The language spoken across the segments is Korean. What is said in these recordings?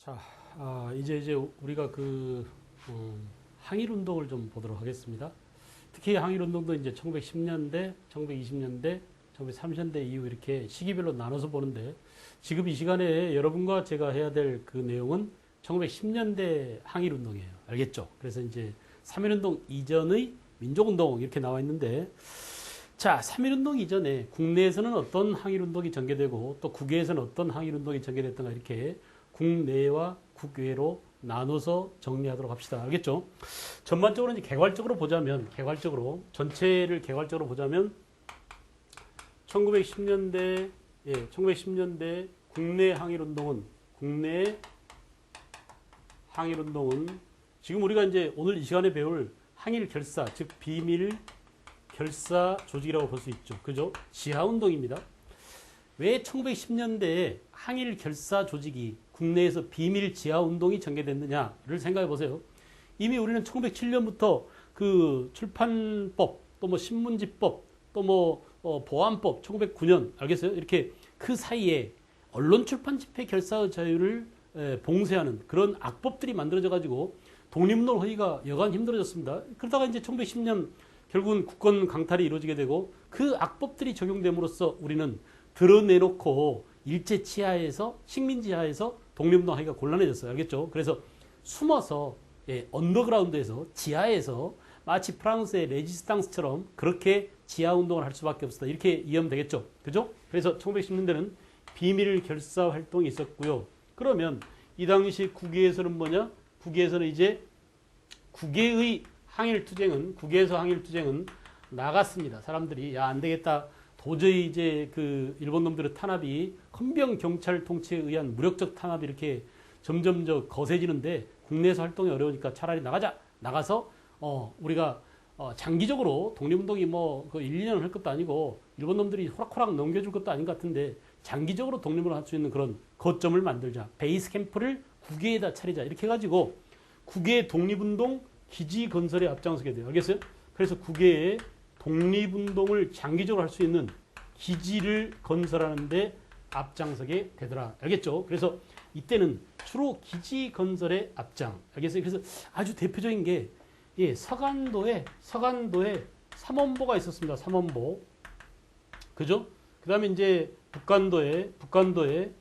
자, 이제 우리가 항일 운동을 좀 보도록 하겠습니다. 특히 항일 운동도 이제 1910년대, 1920년대, 1930년대 이후 이렇게 시기별로 나눠서 보는데, 지금 이 시간에 여러분과 제가 해야 될 그 내용은 1910년대 항일 운동이에요. 알겠죠? 그래서 이제 3.1 운동 이전의 민족 운동 이렇게 나와 있는데, 자, 3.1 운동 이전에 국내에서는 어떤 항일 운동이 전개되고 또 국외에서는 어떤 항일 운동이 전개됐던가 이렇게 국내와 국외로 나눠서 정리하도록 합시다. 알겠죠? 전반적으로 이제 개괄적으로 보자면, 전체를 개괄적으로 보자면, 1910년대, 1910년대 국내 항일 운동은, 지금 우리가 이제 오늘 이 시간에 배울 항일 결사, 즉 비밀 결사 조직이라고 볼 수 있죠. 그죠? 지하 운동입니다. 왜 1910년대에 항일 결사 조직이 국내에서 비밀 지하 운동이 전개됐느냐를 생각해 보세요. 이미 우리는 1907년부터 그 출판법, 또 뭐 신문지법, 또 뭐 보안법 1909년 알겠어요? 이렇게 그 사이에 언론 출판 집회 결사의 자유를 봉쇄하는 그런 악법들이 만들어져 가지고 독립운동 하기가 여간 힘들어졌습니다. 그러다가 이제 1910년 결국은 국권 강탈이 이루어지게 되고 그 악법들이 적용됨으로써 우리는 드러내놓고 일제 치하에서 식민지하에서 독립운동 하기가 곤란해졌어요. 알겠죠? 그래서 숨어서 언더그라운드에서 지하에서 마치 프랑스의 레지스탕스처럼 그렇게 지하운동을 할 수밖에 없었다. 이렇게 이해하면 되겠죠? 그죠? 그래서 1910년대는 비밀 결사 활동이 있었고요. 그러면 이 당시 국외에서는 뭐냐? 국외에서는 이제 국외의 국외에서 항일 투쟁은 나갔습니다. 사람들이 야, 안 되겠다. 도저히 이제 그 일본 놈들의 탄압이 헌병 경찰 통치에 의한 무력적 탄압이 이렇게 점점 거세지는데 국내에서 활동이 어려우니까 차라리 나가서 우리가 장기적으로 독립운동이 그 1, 2년 할 것도 아니고 일본 놈들이 호락호락 넘겨줄 것도 아닌 것 같은데 장기적으로 독립을 할 수 있는 그런 거점을 만들자. 베이스 캠프를 국외에다 차리자. 이렇게 해가지고 국외 독립운동 기지 건설에 앞장서게 돼요. 알겠어요? 그래서 국외에 독립운동을 장기적으로 할 수 있는 기지를 건설하는데 앞장서게 되더라. 알겠죠? 그래서 이때는 주로 기지 건설의 앞장. 알겠어요? 그래서 아주 대표적인 게 서간도에 삼원보가 있었습니다. 삼원보. 그죠? 그 다음에 이제 북간도에는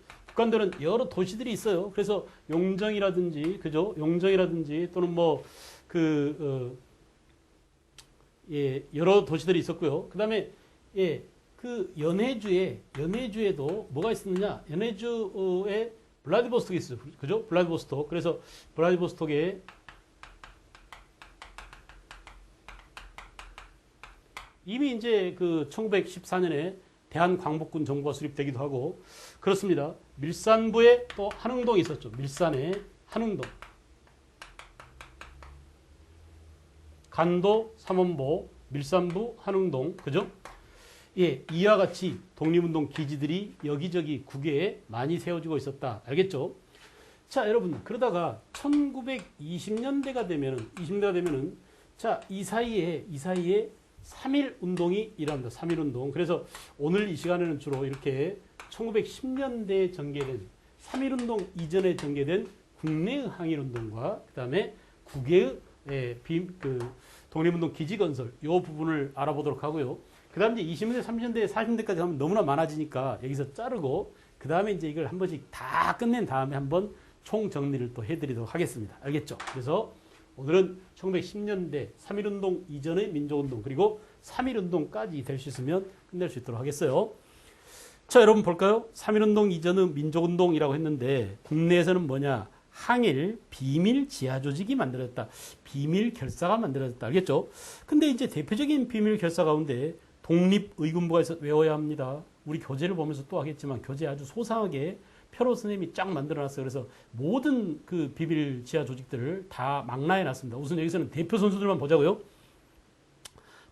여러 도시들이 있어요. 그래서 용정이라든지, 그죠? 용정이라든지 또는 여러 도시들이 있었고요. 그 다음에, 그 연해주에도 뭐가 있었느냐? 연해주에 블라디보스톡이 있어요. 그죠? 블라디보스톡. 그래서 블라디보스톡에 이미 이제 그 1914년에 대한광복군 정부가 수립되기도 하고 그렇습니다. 밀산부에 또 한흥동이 있었죠. 밀산에 한흥동. 간도, 삼원보, 밀산부, 한흥동, 그죠? 이와 같이 독립운동 기지들이 여기저기 국외에 많이 세워지고 있었다. 알겠죠? 자, 여러분, 그러다가 1920년대가 되면은, 자, 이 사이에 3.1 운동이 일어납니다. 3.1 운동. 그래서 오늘 이 시간에는 주로 이렇게 1910년대에 전개된 3.1 운동 이전에 전개된 국내의 항일 운동과 그 다음에 국외의 독립운동 기지 건설 이 부분을 알아보도록 하고요. 그 다음에 이제 20년대, 30년대, 40년대까지 하면 너무나 많아지니까 여기서 자르고 그 다음에 이제 이걸 한 번씩 다 끝낸 다음에 한번 총 정리를 또 해드리도록 하겠습니다. 알겠죠? 그래서 오늘은 1910년대 3.1 운동 이전의 민족운동 그리고 3.1 운동까지 될 수 있으면 끝낼 수 있도록 하겠어요. 자, 여러분 볼까요? 3.1 운동 이전의 민족운동이라고 했는데 국내에서는 뭐냐? 항일 비밀 지하 조직이 만들어졌다. 비밀 결사가 만들어졌다. 알겠죠? 근데 이제 대표적인 비밀 결사 가운데 독립의군부가 있어 외워야 합니다. 우리 교재를 보면서 또 하겠지만 교재 아주 소상하게 표로 선생님이 쫙 만들어놨어요. 그래서 모든 그 비밀 지하 조직들을 다 망라해놨습니다. 우선 여기서는 대표 선수들만 보자고요.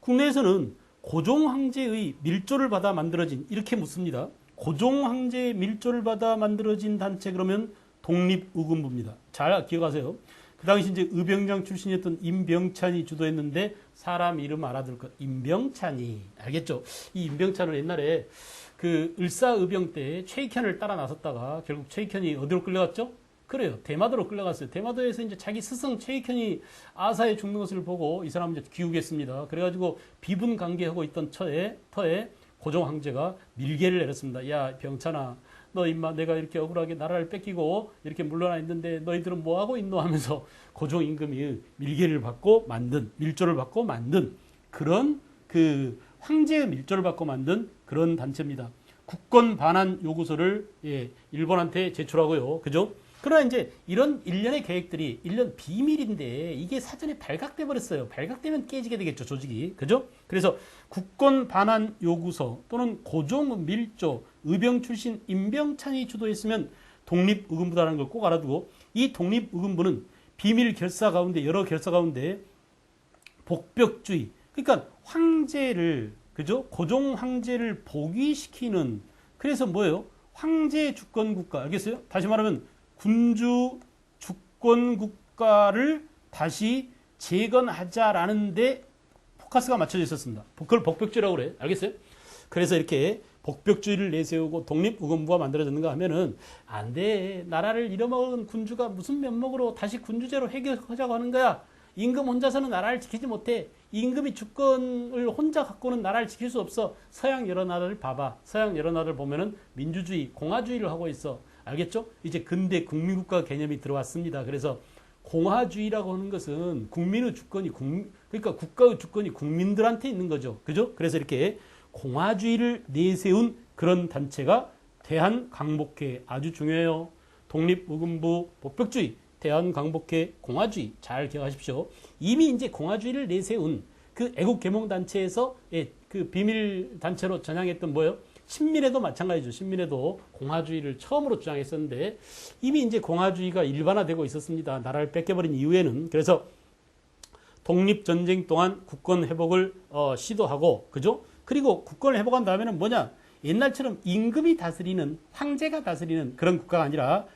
국내에서는 고종 황제의 밀조를 받아 만들어진 이렇게 묻습니다. 고종 황제의 밀조를 받아 만들어진 단체 그러면 독립의군부입니다. 잘 기억하세요. 그 당시 이제 의병장 출신이었던 임병찬이 주도했는데 사람 이름 알아들 것. 임병찬이 알겠죠? 이 임병찬은 옛날에 그 을사의병 때 최익현을 따라 나섰다가 결국 최익현이 어디로 끌려갔죠? 그래요. 대마도로 끌려갔어요. 대마도에서 이제 자기 스승 최익현이 아사에 죽는 것을 보고 이 사람은 이제 기우겠습니다. 그래가지고 비분 관계하고 있던 터에 고종 황제가 밀계를 내렸습니다. 야, 병찬아, 너 임마 내가 이렇게 억울하게 나라를 뺏기고 이렇게 물러나 있는데 너희들은 뭐 하고 있노 하면서 고종 임금이 밀계를 받고 만든, 밀조를 받고 만든 그런 그 황제의 밀조를 받고 만든 그런 단체입니다. 국권 반환 요구서를 일본한테 제출하고요. 그죠? 그러나 이제 이런 일련의 계획들이 일련 비밀인데 이게 사전에 발각돼 버렸어요. 발각되면 깨지게 되겠죠, 조직이. 그죠? 그래서 국권 반환 요구서 또는 고종 밀조, 의병 출신 임병찬이 주도했으면 독립의금부라는 걸 꼭 알아두고, 이 독립의금부는 비밀 결사 가운데, 여러 결사 가운데 복벽주의, 그러니까 황제를, 그죠? 고종 황제를 복위시키는, 그래서 뭐예요? 황제 주권 국가. 알겠어요? 다시 말하면 군주 주권 국가를 다시 재건하자라는데 포커스가 맞춰져 있었습니다. 그걸 복벽주의라고 그래. 알겠어요? 그래서 이렇게 복벽주의를 내세우고 독립의금부가 만들어졌는가 하면은 안 돼. 나라를 잃어먹은 군주가 무슨 면목으로 다시 군주제로 해결하자고 하는 거야. 임금 혼자서는 나라를 지키지 못해. 임금이 주권을 혼자 갖고는 나라를 지킬 수 없어. 서양 여러 나라를 봐봐. 서양 여러 나라를 보면은 민주주의, 공화주의를 하고 있어. 알겠죠? 이제 근대 국민국가 개념이 들어왔습니다. 그래서 공화주의라고 하는 것은 국민의 주권이 그러니까 국가의 주권이 국민들한테 있는 거죠. 그죠? 그래서 이렇게 공화주의를 내세운 그런 단체가 대한광복회, 아주 중요해요. 독립의금부, 복벽주의, 대한광복회, 공화주의 잘 기억하십시오. 이미 이제 공화주의를 내세운 그 애국개몽단체에서 그 비밀단체로 전향했던 뭐예요? 신민회도 마찬가지죠. 신민회도 공화주의를 처음으로 주장했었는데 이미 이제 공화주의가 일반화되고 있었습니다. 나라를 뺏겨버린 이후에는. 그래서 독립전쟁 동안 국권 회복을 시도하고, 그죠? 그리고 국권을 회복한 다음에는 뭐냐? 옛날처럼 임금이 다스리는, 황제가 다스리는 그런 국가가 아니라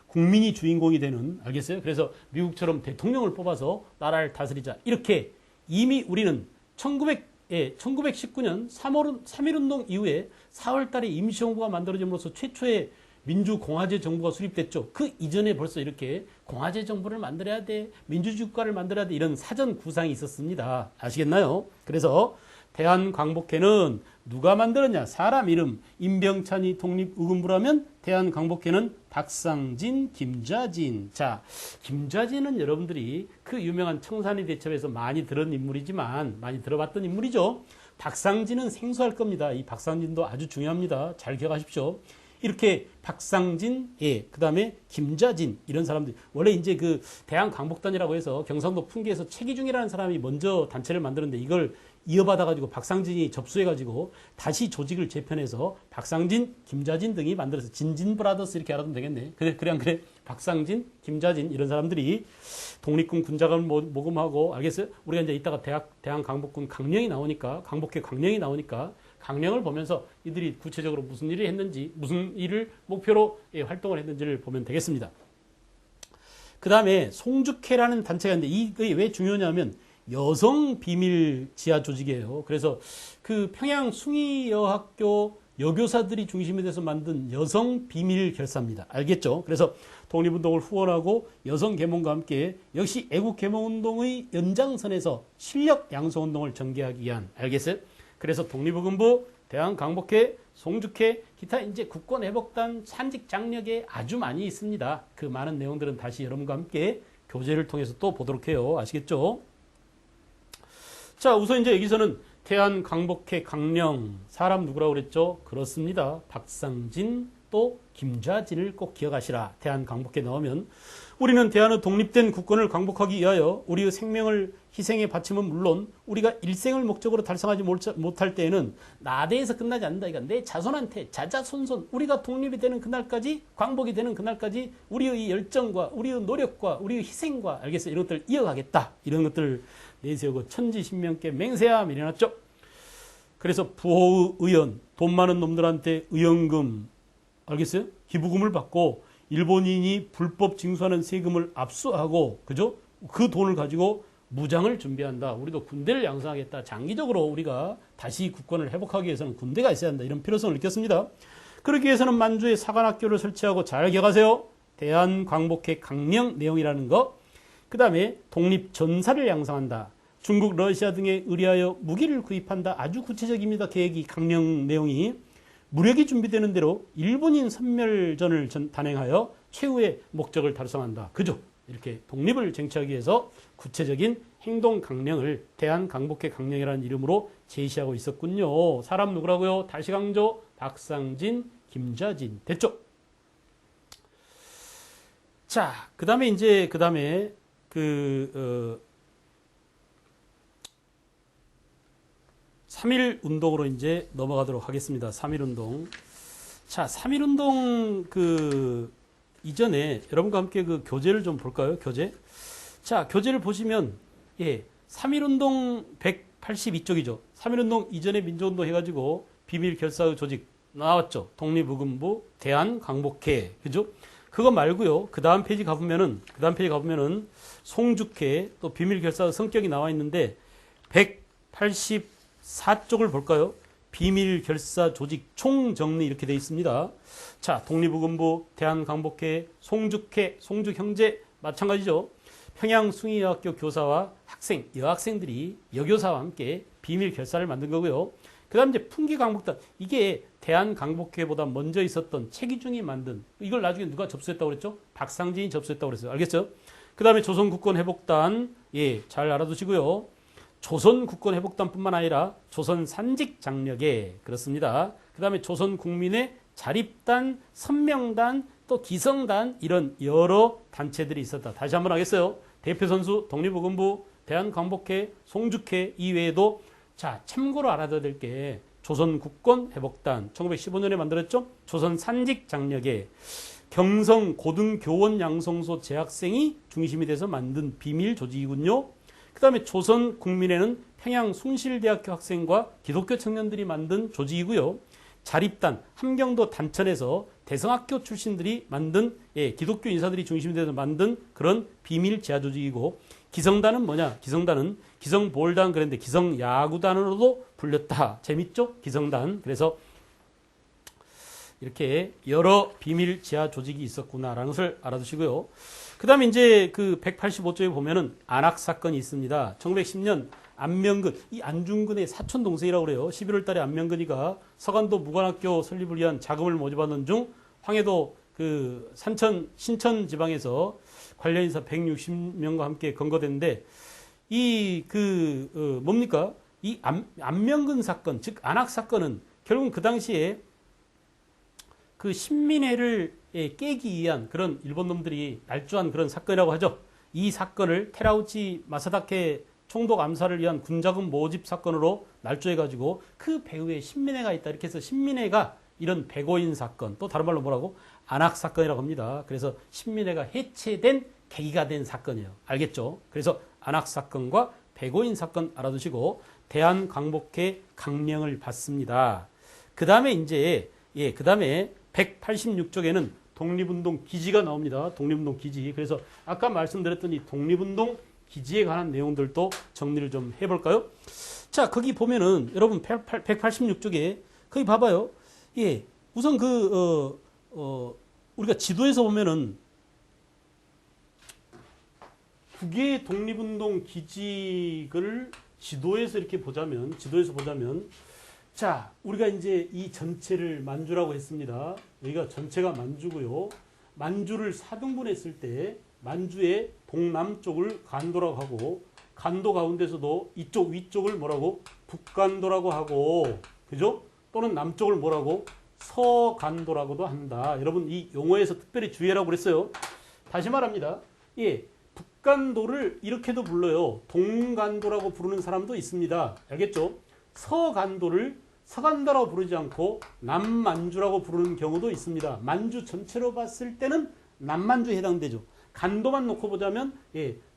국민이 주인공이 되는, 알겠어요? 그래서 미국처럼 대통령을 뽑아서 나라를 다스리자. 이렇게 이미 우리는 1919년 3.1운동 이후에 4월달에 임시정부가 만들어짐으로써 최초의 민주공화제 정부가 수립됐죠. 그 이전에 벌써 이렇게 공화제 정부를 만들어야 돼, 민주주의 국가를 만들어야 돼, 이런 사전 구상이 있었습니다. 아시겠나요? 그래서 대한광복회는 누가 만들었냐? 사람 이름 임병찬이 독립의금부라면 대한광복회는 박상진, 김좌진. 자, 김좌진은 여러분들이 그 유명한 청산리 대첩에서 많이 들은 인물이지만, 많이 들어봤던 인물이죠. 박상진은 생소할 겁니다. 이 박상진도 아주 중요합니다. 잘 기억하십시오. 이렇게 박상진, 그 다음에 김좌진, 이런 사람들. 원래 이제 그 대한광복단이라고 해서 경상도 풍계에서 최기중이라는 사람이 먼저 단체를 만드는데 이걸 이어받아가지고 박상진이 접수해가지고 다시 조직을 재편해서 박상진, 김좌진 등이 만들어서 진진브라더스 이렇게 알아두면 되겠네. 그래, 안 그래? 박상진, 김좌진, 이런 사람들이 독립군 군자금을 모금하고, 알겠어요? 우리가 이제 이따가 대한광복군 강령이 나오니까, 광복회 강령이 나오니까, 강령을 보면서 이들이 구체적으로 무슨 일을 했는지, 무슨 일을 목표로 활동을 했는지를 보면 되겠습니다. 그 다음에 송죽회라는 단체가 있는데 이게 왜 중요하냐면 여성 비밀 지하 조직이에요. 그래서 그 평양 숭의여학교 여교사들이 중심이 돼서 만든 여성 비밀 결사입니다. 알겠죠? 그래서 독립운동을 후원하고 여성 계몽과 함께 역시 애국 계몽운동의 연장선에서 실력 양성운동을 전개하기 위한, 알겠어요? 그래서 독립의금부, 대한광복회, 송죽회, 기타 이제 국권회복단, 산직 장려계 아주 많이 있습니다. 그 많은 내용들은 다시 여러분과 함께 교재를 통해서 또 보도록 해요. 아시겠죠? 자, 우선 이제 여기서는 대한광복회 강령, 사람 누구라고 그랬죠? 그렇습니다. 박상진, 또 김좌진을 꼭 기억하시라. 대한광복회 나오면 우리는 대한의 독립된 국권을 광복하기 위하여 우리의 생명을 희생에 바치면 물론 우리가 일생을 목적으로 달성하지 못할 때에는 나대에서 끝나지 않는다. 그러니까 내 자손한테 자자손손 우리가 독립이 되는 그날까지, 광복이 되는 그날까지 우리의 열정과 우리의 노력과 우리의 희생과, 알겠어요? 이런 것들을 이어가겠다. 이런 것들을 내세우고 천지신명께 맹세함 이래놨죠. 그래서 부호의 의원, 돈 많은 놈들한테 의원금, 알겠어요? 기부금을 받고 일본인이 불법 징수하는 세금을 압수하고, 그죠? 그 돈을 가지고 무장을 준비한다. 우리도 군대를 양성하겠다. 장기적으로 우리가 다시 국권을 회복하기 위해서는 군대가 있어야 한다. 이런 필요성을 느꼈습니다. 그러기 위해서는 만주에 사관학교를 설치하고, 잘 기억하세요. 대한광복회 강령 내용이라는 거. 그 다음에 독립전사를 양성한다. 중국, 러시아 등에 의뢰하여 무기를 구입한다. 아주 구체적입니다. 계획이, 강령 내용이. 무력이 준비되는 대로 일본인 섬멸전을 단행하여 최후의 목적을 달성한다. 그죠? 이렇게 독립을 쟁취하기 위해서 구체적인 행동 강령을 대한광복회 강령이라는 이름으로 제시하고 있었군요. 사람 누구라고요? 다시 강조, 박상진, 김좌진. 됐죠? 자, 그 다음에 3.1 운동으로 이제 넘어가도록 하겠습니다. 3.1 운동. 자, 3.1 운동 이전에 여러분과 함께 그 교재를 좀 볼까요? 교재. 자, 교재를 보시면, 3.1 운동 182쪽이죠. 3.1 운동 이전에 민주운동 해가지고 비밀 결사의 조직 나왔죠. 독립의금부, 대한광복회. 그죠? 그거 말고요. 그 다음 페이지 가보면은 송죽회, 또 비밀 결사의 성격이 나와 있는데, 184쪽을 볼까요? 비밀 결사 조직 총정리 이렇게 되어 있습니다. 자, 독립의금부, 대한광복회, 송죽회, 송죽형제 마찬가지죠. 평양숭의여학교 교사와 학생, 여학생들이 여교사와 함께 비밀 결사를 만든 거고요. 그 다음 이제 풍기광복단, 이게 대한광복회보다 먼저 있었던 최기중이 만든, 이걸 나중에 누가 접수했다고 그랬죠? 박상진이 접수했다고 그랬어요. 알겠죠? 그 다음에 조선국권회복단, 잘 알아두시고요. 조선국권회복단뿐만 아니라 조선산직장려계, 그렇습니다. 그 다음에 조선국민의 자립단, 선명단, 또 기성단, 이런 여러 단체들이 있었다. 다시 한번 하겠어요. 대표선수 독립의금부, 대한광복회, 송죽회 이외에도, 자, 참고로 알아둬야 될 게 조선국권회복단 1915년에 만들었죠. 조선산직장려계, 경성고등교원양성소 재학생이 중심이 돼서 만든 비밀 조직이군요. 그 다음에 조선국민회는 평양숭실대학교 학생과 기독교 청년들이 만든 조직이고요. 자립단, 함경도 단천에서 대성학교 출신들이 만든, 기독교 인사들이 중심이 돼서 만든 그런 비밀 지하 조직이고, 기성단은 뭐냐? 기성단은 기성보울단 그랬는데 기성야구단으로도 불렸다. 재밌죠? 기성단. 그래서 이렇게 여러 비밀 지하 조직이 있었구나라는 것을 알아두시고요. 그 다음에 이제 그 185쪽에 보면은 안학사건이 있습니다. 1910년 안명근, 이 안중근의 사촌 동생이라고 그래요. 11월 달에 안명근이가 서간도 무관학교 설립을 위한 자금을 모집하는 중 황해도 그 신천 지방에서 관련 인사 160명과 함께 검거됐는데, 뭡니까? 이 안명근 사건, 즉 안학사건은 결국은 그 당시에 그 신민회를 깨기 위한 그런 일본 놈들이 날조한 그런 사건이라고 하죠. 이 사건을 테라우치 마사다케 총독 암살을 위한 군자금 모집 사건으로 날조해가지고 그 배후에 신민회가 있다. 이렇게 해서 신민회가 이런 백오인 사건, 또 다른 말로 뭐라고? 안학 사건이라고 합니다. 그래서 신민회가 해체된 계기가 된 사건이에요. 알겠죠? 그래서 안학 사건과 백오인 사건 알아두시고 대한광복회 강령을 받습니다. 그 다음에 이제 그 다음에 186쪽에는 독립운동 기지가 나옵니다. 독립운동 기지. 그래서 아까 말씀드렸던 이 독립운동 기지에 관한 내용들도 정리를 좀 해볼까요? 자, 거기 보면은 여러분 186쪽에 거기 봐봐요. 우선 우리가 지도에서 보면은 두 개의 독립운동 기지를 지도에서 이렇게 보자면, 자, 우리가 이제 이 전체를 만주라고 했습니다. 여기가 전체가 만주고요. 만주를 4등분 했을 때 만주의 동남쪽을 간도라고 하고, 간도 가운데서도 이쪽 위쪽을 뭐라고? 북간도라고 하고, 그죠? 또는 남쪽을 뭐라고? 서간도라고도 한다. 여러분 이 용어에서 특별히 주의하라고 그랬어요. 다시 말합니다. 북간도를 이렇게도 불러요. 동간도라고 부르는 사람도 있습니다. 알겠죠? 서간도를 서간도라고 부르지 않고 남만주라고 부르는 경우도 있습니다. 만주 전체로 봤을 때는 남만주에 해당되죠. 간도만 놓고 보자면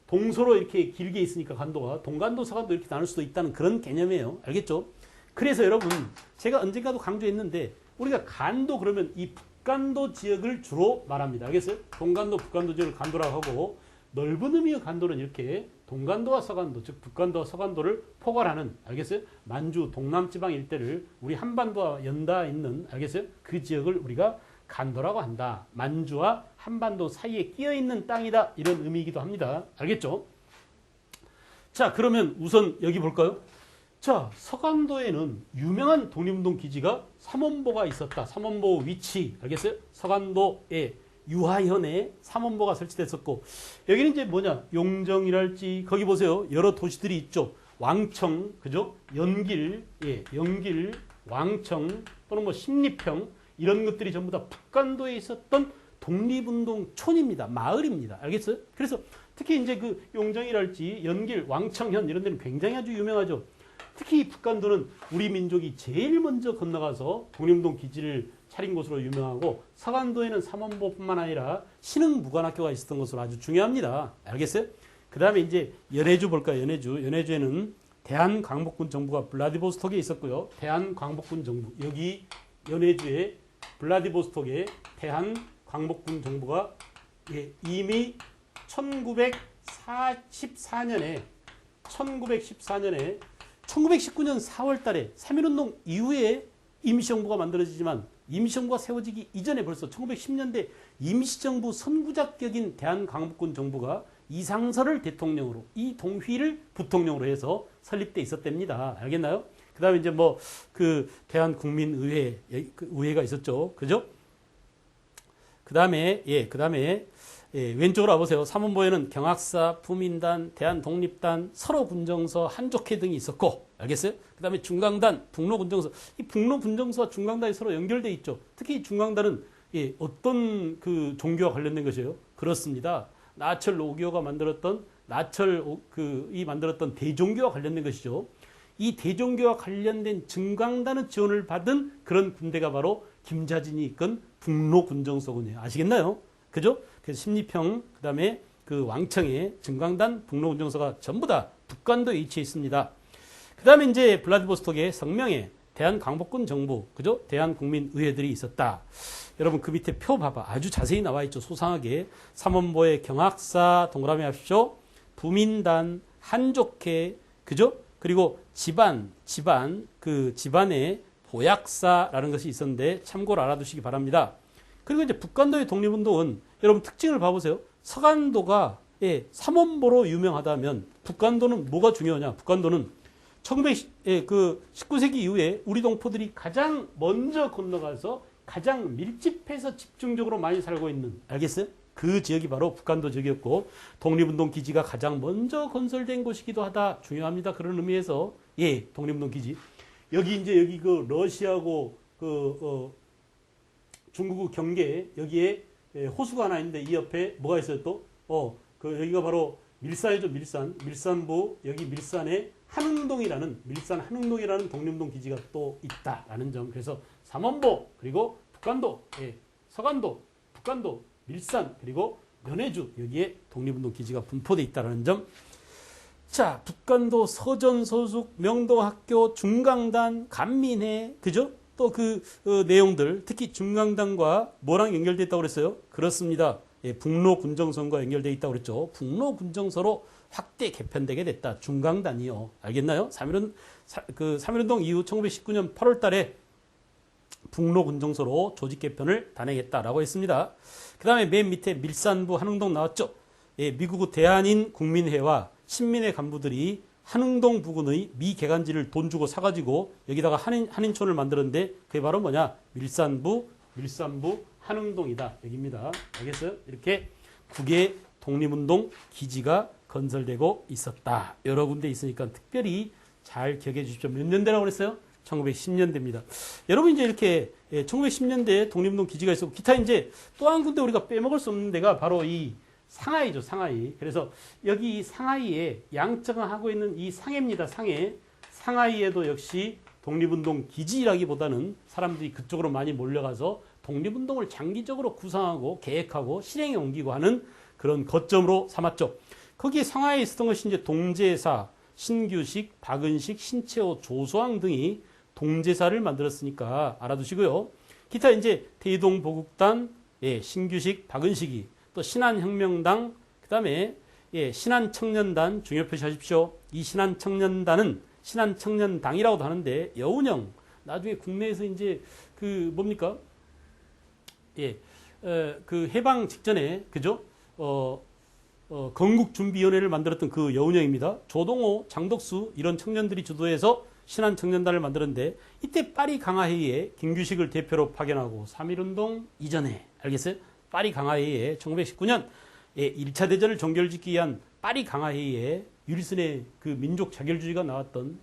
동서로 이렇게 길게 있으니까 간도가 동간도, 서간도 이렇게 나눌 수도 있다는 그런 개념이에요. 알겠죠? 그래서 여러분 제가 언젠가도 강조했는데 우리가 간도 그러면 이 북간도 지역을 주로 말합니다. 알겠어요? 동간도, 북간도 지역을 간도라고 하고, 넓은 의미의 간도는 이렇게 동간도와 서간도, 즉 북간도와 서간도를 포괄하는, 알겠어요? 만주 동남지방 일대를 우리 한반도와 연다 있는, 알겠어요? 그 지역을 우리가 간도라고 한다. 만주와 한반도 사이에 끼어 있는 땅이다. 이런 의미이기도 합니다. 알겠죠? 자, 그러면 우선 여기 볼까요? 자, 서간도에는 유명한 독립운동 기지가 삼원보가 있었다. 삼원보 위치 알겠어요? 서간도에 유하현에 삼원보가 설치됐었고, 여기는 이제 뭐냐, 용정이랄지 거기 보세요, 여러 도시들이 있죠. 왕청, 그죠? 연길, 연길, 왕청 또는 뭐 신립평, 이런 것들이 전부 다 북간도에 있었던 독립운동촌입니다. 마을입니다. 알겠어요? 그래서 특히 이제 그 용정이랄지 연길, 왕청현 이런 데는 굉장히 아주 유명하죠. 특히 북간도는 우리 민족이 제일 먼저 건너가서 독립운동 기지를 차린 곳으로 유명하고, 서간도에는 삼원보뿐만 아니라 신흥무관학교가 있었던 것으로 아주 중요합니다. 알겠어요? 그 다음에 이제 연해주 볼까요? 연해주에는 대한광복군 정부가 블라디보스톡에 있었고요. 대한광복군 정부, 여기 연해주에 블라디보스톡에 대한광복군 정부가 이미 1914년에 1919년 4월 달에 3.1운동 이후에 임시정부가 만들어지지만, 임시정부가 세워지기 이전에 벌써 1910년대 임시정부 선구자격인 대한광복군 정부가 이상설을 대통령으로, 이동휘를 부통령으로 해서 설립돼 있었답니다. 알겠나요? 그 다음에 이제 뭐 그 대한국민의회, 의회가 있었죠. 그죠? 그 다음에 왼쪽으로 와보세요. 삼원보에는 경학사, 부민단, 대한독립단, 서로군정서, 한족회 등이 있었고, 알겠어요? 그 다음에 중강단, 북로군정서. 이 북로군정서와 중강단이 서로 연결되어 있죠. 특히 중강단은 어떤 그 종교와 관련된 것이에요? 그렇습니다. 나철 오교가 만들었던, 나철이 만들었던 대종교와 관련된 것이죠. 이 대종교와 관련된 증강단의 지원을 받은 그런 군대가 바로 김자진이 이끈 북로군정서군이에요. 아시겠나요? 그죠? 그래서 신립평, 그 다음에 그 왕청에 증강단, 북로군정서가 전부 다 북간도에 위치해 있습니다. 그 다음에 이제 블라디보스톡에 성명에 대한광복군 정부, 그죠? 대한국민의회들이 있었다. 여러분 그 밑에 표 봐봐. 아주 자세히 나와 있죠. 소상하게. 삼원보의 경학사, 동그라미 하십시오. 부민단, 한족회, 그죠? 그리고 그 집안에 보약사라는 것이 있었는데 참고로 알아두시기 바랍니다. 그리고 이제 북간도의 독립운동은 여러분 특징을 봐보세요. 서간도가 삼원보로 유명하다면 북간도는 뭐가 중요하냐? 북간도는 19세기 이후에 우리 동포들이 가장 먼저 건너가서 가장 밀집해서 집중적으로 많이 살고 있는, 알겠어요? 그 지역이 바로 북간도 지역이었고, 독립운동 기지가 가장 먼저 건설된 곳이기도 하다. 중요합니다. 그런 의미에서 독립운동 기지. 여기 그 러시아하고 중국 경계, 여기에 호수가 하나 있는데 이 옆에 뭐가 있어요 또? 여기가 바로 밀산이죠. 밀산부, 여기 밀산 한흥동이라는 독립운동 기지가 또 있다라는 점. 그래서 삼원보, 그리고 북간도, 서간도, 북간도, 밀산, 그리고 연해주, 여기에 독립운동 기지가 분포되어 있다는 점. 자, 북간도 서전서숙, 명동학교, 중강단, 간민회, 그죠? 또 내용들, 특히 중강단과 뭐랑 연결되어 있다고 그랬어요? 그렇습니다. 북로군정서와 연결되어 있다고 그랬죠. 북로군정서로 확대 개편되게 됐다. 중강단이요. 알겠나요? 3.1운동 이후 1919년 8월 달에 북로군정서로 조직 개편을 단행했다라고 했습니다. 그 다음에 맨 밑에 밀산부 한흥동 나왔죠. 미국 대한인 국민회와 신민회 간부들이 한흥동 부근의 미개간지를 돈 주고 사가지고 여기다가 한인촌을 만들었는데 그게 바로 뭐냐? 밀산부 한흥동이다. 여기입니다. 알겠어요? 이렇게 9개 독립운동 기지가 건설되고 있었다. 여러 군데 있으니까 특별히 잘 기억해 주십시오. 몇 년대라고 그랬어요? 1910년대입니다. 여러분 이제 이렇게 1910년대에 독립운동 기지가 있었고, 기타 이제 또 한 군데 우리가 빼먹을 수 없는 데가 바로 이 상하이죠. 상하이. 그래서 여기 상하이에 양적하고 있는 이 상해입니다. 상하이에도 역시 독립운동 기지라기보다는 사람들이 그쪽으로 많이 몰려가서 독립운동을 장기적으로 구상하고 계획하고 실행에 옮기고 하는 그런 거점으로 삼았죠. 거기에 상하이에 있었던 것이 이제 동제사, 신규식, 박은식, 신채호, 조소왕 등이 동제사를 만들었으니까 알아두시고요. 기타 이제 대동보국단, 신규식, 박은식이, 또 신한혁명당, 그 다음에 신한청년단 중요 표시하십시오. 이 신한청년단은 신한청년당이라고도 하는데 여운형, 나중에 국내에서 이제 뭡니까? 예, 그 해방 직전에 그죠? 건국준비위원회를 만들었던 그 여운형입니다. 조동호, 장덕수 이런 청년들이 주도해서 신한청년단을 만들었는데 이때 파리 강화회의에 김규식을 대표로 파견하고 3.1운동 이전에 알겠어요? 파리 강화회의에 1919년 1차 대전을 종결짓기 위한 파리 강화회의에 윌슨의 그 민족 자결주의가 나왔던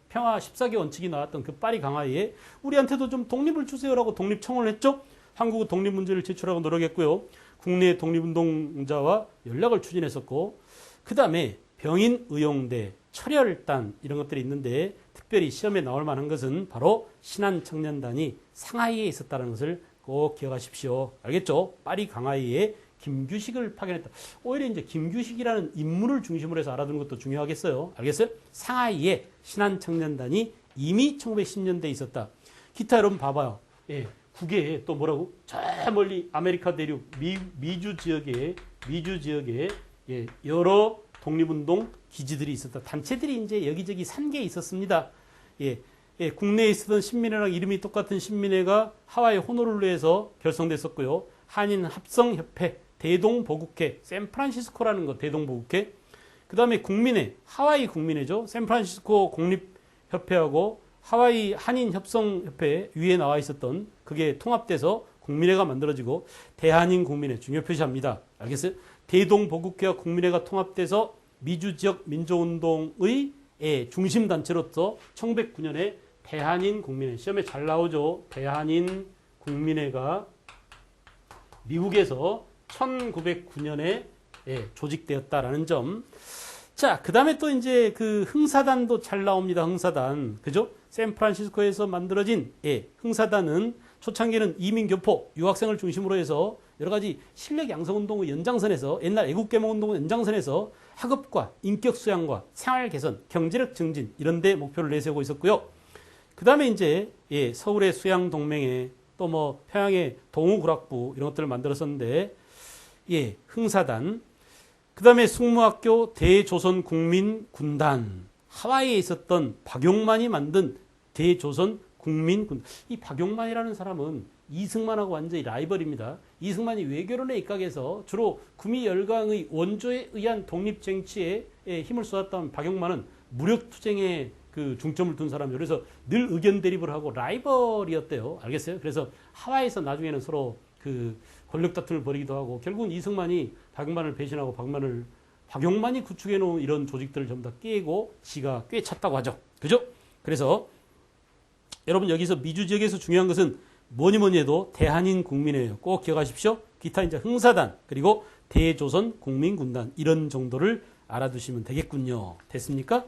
평화 14개 원칙이 나왔던 그 파리 강화회의에 우리한테도 좀 독립을 주세요라고 독립청원을 했죠. 한국은 독립 문제를 제출하고 노력했고요. 국내 독립운동자와 연락을 추진했었고 그 다음에 병인의용대, 철혈단 이런 것들이 있는데 특별히 시험에 나올 만한 것은 바로 신한청년단이 상하이에 있었다는 것을 꼭 기억하십시오. 알겠죠? 파리 강화회의에 김규식을 파견했다. 오히려 이제 김규식이라는 인물을 중심으로 해서 알아두는 것도 중요하겠어요. 알겠어요? 상하이에 신한청년단이 이미 1910년대에 있었다. 기타 여러분 봐봐요. 예, 국외에 또 뭐라고? 저 멀리 아메리카 대륙 미주 지역에 예, 여러 독립운동 기지들이 있었다. 단체들이 이제 여기저기 산계에 있었습니다. 예, 국내에 있었던 신민회랑 이름이 똑같은 신민회가 하와이 호놀룰루에서 결성됐었고요. 한인 합성협회, 대동보국회, 샌프란시스코라는 거 대동보국회. 그 다음에 국민회, 하와이 국민회죠. 샌프란시스코 공립협회하고 하와이 한인협성협회 위에 나와 있었던 그게 통합돼서 국민회가 만들어지고 대한인 국민회 중요 표시합니다. 알겠어요? 대동보국회와 국민회가 통합돼서 미주지역 민족운동의 중심단체로서 1909년에 대한인 국민회 시험에 잘 나오죠. 대한인 국민회가 미국에서 1909년에 조직되었다라는 점. 자, 그 다음에 또 이제 그 흥사단도 잘 나옵니다. 흥사단. 그죠? 샌프란시스코에서 만들어진, 흥사단은 초창기는 이민교포, 유학생을 중심으로 해서 여러 가지 실력 양성운동의 연장선에서 옛날 애국개몽운동의 연장선에서 학업과 인격 수양과 생활 개선, 경제력 증진 이런 데 목표를 내세우고 있었고요. 그 다음에 이제 서울의 수양동맹회 또 뭐 평양의 동우구락부 이런 것들을 만들었었는데 흥사단 그 다음에 숙무학교 대조선국민군단 하와이에 있었던 박용만이 만든 대조선국민군단 이 박용만이라는 사람은 이승만하고 완전히 라이벌입니다. 이승만이 외교론에 입각해서 주로 구미열강의 원조에 의한 독립정치에 힘을 쏟았던 박용만은 무력투쟁에 그 중점을 둔 사람이에요. 그래서 늘 의견 대립을 하고 라이벌이었대요. 알겠어요? 그래서 하와이에서 나중에는 서로 그 권력 다툼을 벌이기도 하고 결국은 이승만이 박용만을 배신하고 박용만이 구축해 놓은 이런 조직들을 전부 다 깨고 지가 꿰찼다고 하죠. 그죠? 그래서 여러분 여기서 미주 지역에서 중요한 것은 뭐니 해도 대한인 국민회예요. 꼭 기억하십시오. 기타 이제 흥사단 그리고 대조선 국민군단 이런 정도를 알아두시면 되겠군요. 됐습니까?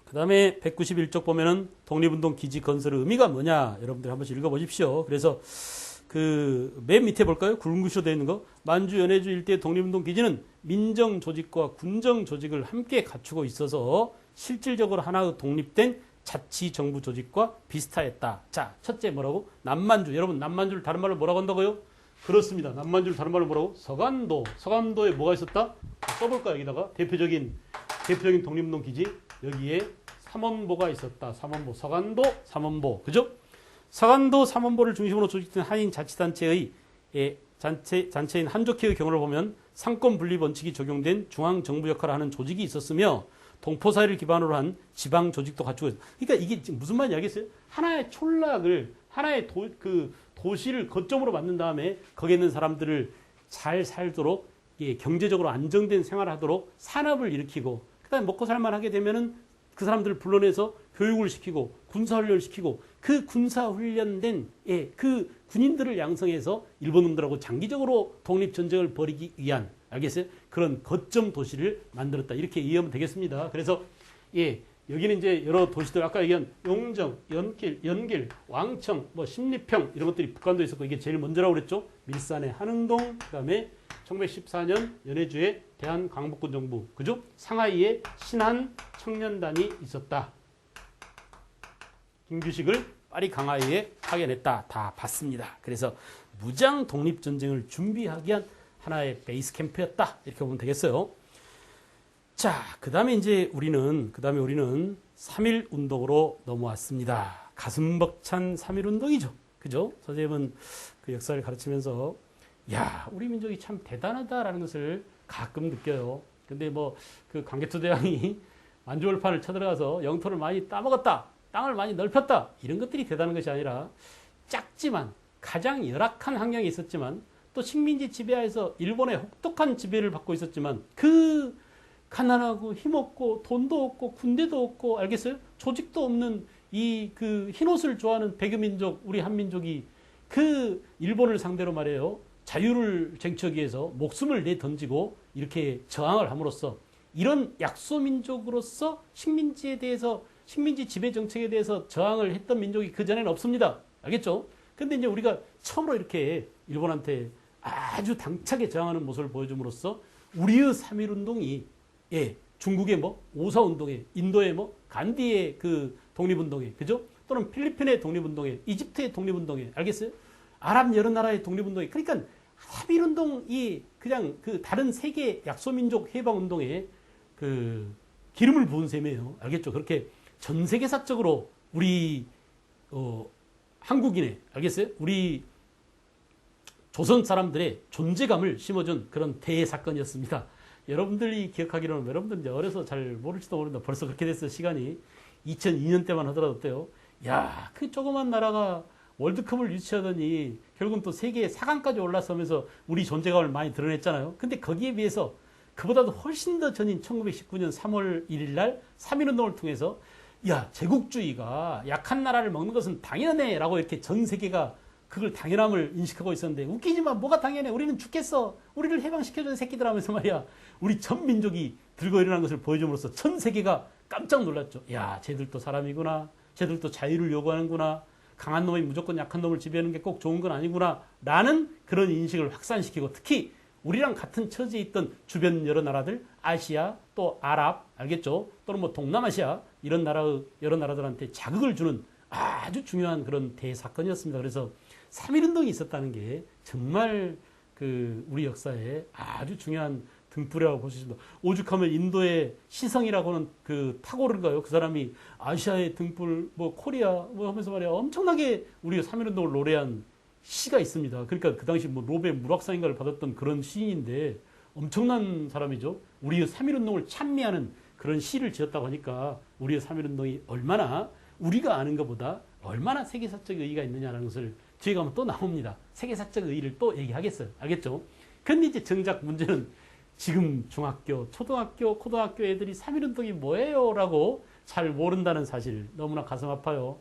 그 다음에 191쪽 보면은 독립운동 기지 건설의 의미가 뭐냐 여러분들 한 번씩 읽어보십시오. 그래서 그 맨 밑에 볼까요? 굵은 글씨로 되어 있는 거. 만주 연해주 일대 독립운동 기지는 민정 조직과 군정 조직을 함께 갖추고 있어서 실질적으로 하나의 독립된 자치정부 조직과 비슷하였다. 자, 첫째 뭐라고? 남만주. 여러분 남만주를 다른 말로 뭐라고 한다고요? 그렇습니다. 남만주를 다른 말로 뭐라고? 서간도. 서간도에 뭐가 있었다? 써볼까요? 여기다가 대표적인 독립운동 기지 여기에 삼원보가 있었다. 삼원보. 서간도 삼원보. 그죠? 서간도 삼원보를 중심으로 조직된 한인 자치단체의 단체인 한족회의 경우를 보면 상권 분립 원칙이 적용된 중앙정부 역할을 하는 조직이 있었으며 동포사회를 기반으로 한 지방 조직도 갖추고 있어요. 그러니까 이게 지금 무슨 말인지 알겠어요? 하나의 촌락을 하나의 도시를 거점으로 만든 다음에 거기에 있는 사람들을 잘 살도록 경제적으로 안정된 생활을 하도록 산업을 일으키고 그다음에 먹고 살만하게 되면은 그 사람들을 불러내서 교육을 시키고 군사훈련을 시키고 그 군사훈련된 그 군인들을 양성해서 일본 놈들하고 장기적으로 독립전쟁을 벌이기 위한 알겠어요? 그런 거점 도시를 만들었다. 이렇게 이해하면 되겠습니다. 그래서 여기는 이제 여러 도시들 아까 얘기한 용정, 연길, 왕청, 뭐 십리평 이런 것들이 북한도 있었고 이게 제일 먼저라고 그랬죠. 밀산의 한흥동, 그다음에 1914년 연해주의 대한광복군정부, 그죠? 상하이에 신한청년단이 있었다. 김규식을 파리 강화회의에 파견했다. 다 봤습니다. 그래서 무장 독립전쟁을 준비하기 위한 하나의 베이스 캠프였다. 이렇게 보면 되겠어요. 자, 그 다음에 우리는 3.1 운동으로 넘어왔습니다. 가슴 벅찬 3.1운동이죠. 그죠? 선생님은 그 역사를 가르치면서 야, 우리 민족이 참 대단하다라는 것을 가끔 느껴요. 근데 뭐 그 광개토대왕이 만주벌판을 쳐들어가서 영토를 많이 따먹었다, 땅을 많이 넓혔다, 이런 것들이 대단한 것이 아니라 작지만 가장 열악한 환경에 있었지만 또 식민지 지배하에서 일본의 혹독한 지배를 받고 있었지만 그 가난하고 힘없고 돈도 없고 군대도 없고 알겠어요? 조직도 없는 이 그 흰옷을 좋아하는 백유민족 우리 한민족이 그 일본을 상대로 말해요. 자유를 쟁취하기 위해서 목숨을 내던지고 이렇게 저항을 함으로써 이런 약소민족으로서 식민지에 대해서 식민지 지배 정책에 대해서 저항을 했던 민족이 그전에는 없습니다. 알겠죠? 근데 이제 우리가 처음으로 이렇게 일본한테 아주 당차게 저항하는 모습을 보여줌으로써 우리의 3.1운동이 예, 중국의 뭐 오사운동에, 인도의 뭐 간디의 그 독립운동에, 그죠? 또는 필리핀의 독립운동에, 이집트의 독립운동에, 알겠어요? 아랍 여러 나라의 독립운동에, 그러니까 3.1운동이 그냥 그 다른 세계 약소민족 해방운동에 그 기름을 부은 셈이에요. 알겠죠? 그렇게 전 세계사적으로 우리 한국인의, 알겠어요? 우리 조선 사람들의 존재감을 심어준 그런 대사건이었습니다. 여러분들이 기억하기로는 여러분들 이제 어려서 잘 모를지도 모른다. 벌써 그렇게 됐어요. 시간이 2002년 때만 하더라도 어때요? 야, 그 조그만 나라가 월드컵을 유치하더니 결국은 또 세계 4강까지 올라서면서 우리 존재감을 많이 드러냈잖아요. 근데 거기에 비해서 그보다도 훨씬 더 전인 1919년 3월 1일 날 3.1운동을 통해서 야, 제국주의가 약한 나라를 먹는 것은 당연해 라고 이렇게 전 세계가 그걸 당연함을 인식하고 있었는데 웃기지만 뭐가 당연해, 우리는 죽겠어, 우리를 해방시켜준 새끼들 하면서 말이야 우리 전 민족이 들고 일어난 것을 보여줌으로써 전 세계가 깜짝 놀랐죠. 야, 쟤들도 사람이구나, 쟤들도 자유를 요구하는구나, 강한 놈이 무조건 약한 놈을 지배하는 게 꼭 좋은 건 아니구나 라는 그런 인식을 확산시키고, 특히 우리랑 같은 처지에 있던 주변 여러 나라들, 아시아 또 아랍, 알겠죠? 또는 뭐 동남아시아 이런 나라의 여러 나라들한테 자극을 주는 아주 중요한 그런 대사건이었습니다. 그래서 3.1운동이 있었다는 게 정말 그 우리 역사에 아주 중요한 등불이라고 볼 수 있습니다. 오죽하면 인도의 시성이라고는 그 타고르인가요? 그 사람이 아시아의 등불, 뭐 코리아 뭐 하면서 말이야 엄청나게 우리가 3.1운동을 노래한 시가 있습니다. 그러니까 그 당시 뭐 노벨 물학상인가를 받았던 그런 시인인데 엄청난 사람이죠. 우리의 3.1운동을 찬미하는 그런 시를 지었다고 하니까 우리의 3.1운동이 얼마나 우리가 아는 것보다 얼마나 세계사적 의의가 있느냐는 것을 뒤에 가면 또 나옵니다. 세계사적 의의를 또 얘기하겠어요. 알겠죠? 근데 이제 정작 문제는 지금 중학교, 초등학교, 고등학교 애들이 3.1운동이 뭐예요? 라고 잘 모른다는 사실 너무나 가슴 아파요.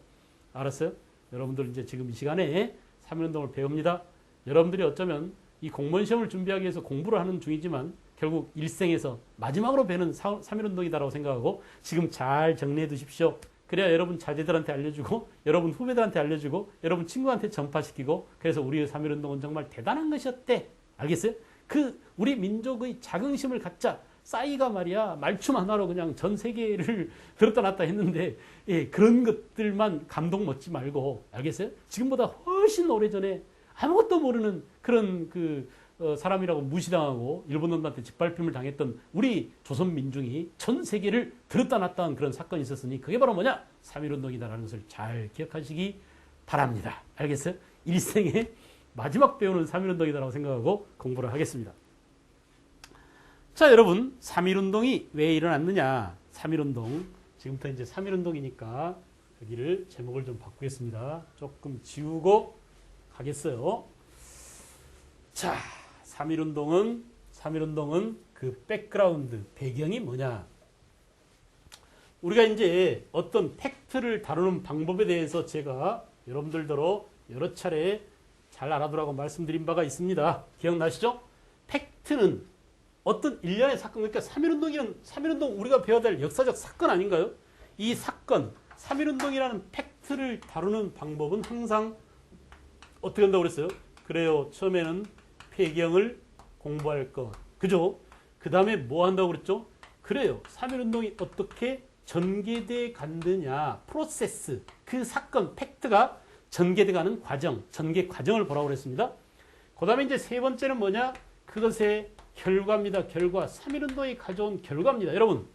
알았어요? 여러분들 이제 지금 이 시간에 3.1운동을 배웁니다. 여러분들이 어쩌면 이 공무원 시험을 준비하기 위해서 공부를 하는 중이지만 결국 일생에서 마지막으로 배는 3.1운동이다라고 생각하고 지금 잘 정리해 두십시오. 그래야 여러분 자제들한테 알려주고 여러분 후배들한테 알려주고 여러분 친구한테 전파시키고, 그래서 우리의 3.1운동은 정말 대단한 것이었대. 알겠어요? 그 우리 민족의 자긍심을 갖자. 싸이가 말이야 말춤 하나로 그냥 전 세계를 들었다 놨다 했는데 예, 그런 것들만 감동 먹지 말고, 알겠어요? 지금보다 훨씬 오래전에 아무것도 모르는 그런 사람이라고 무시당하고 일본 놈들한테 짓밟힘을 당했던 우리 조선 민중이 전 세계를 들었다 놨다 한 그런 사건이 있었으니 그게 바로 뭐냐? 3.1운동이다라는 것을 잘 기억하시기 바랍니다. 알겠어요? 일생에 마지막 배우는 3.1운동이다라고 생각하고 공부를 하겠습니다. 자, 여러분, 3.1운동이 왜 일어났느냐? 3.1운동. 지금부터 이제 3.1운동이니까 여기를 제목을 좀 바꾸겠습니다. 조금 지우고 가겠어요. 자, 3.1운동은 그 백그라운드, 배경이 뭐냐? 우리가 이제 어떤 팩트를 다루는 방법에 대해서 제가 여러분들더러 여러 차례 잘 알아두라고 말씀드린 바가 있습니다. 기억나시죠? 팩트는 어떤 일련의 사건, 그러니까 3.1운동 우리가 배워야 될 역사적 사건 아닌가요? 이 사건, 3.1운동이라는 팩트를 다루는 방법은 항상 어떻게 한다고 그랬어요? 그래요. 처음에는 배경을 공부할 것. 그죠? 그 다음에 뭐 한다고 그랬죠? 그래요. 3.1운동이 어떻게 전개돼 갔느냐. 프로세스. 그 사건, 팩트가 전개돼 가는 과정, 전개 과정을 보라고 그랬습니다. 그 다음에 이제 세 번째는 뭐냐? 그것의 결과입니다. 결과. 3.1운동이 가져온 결과입니다. 여러분,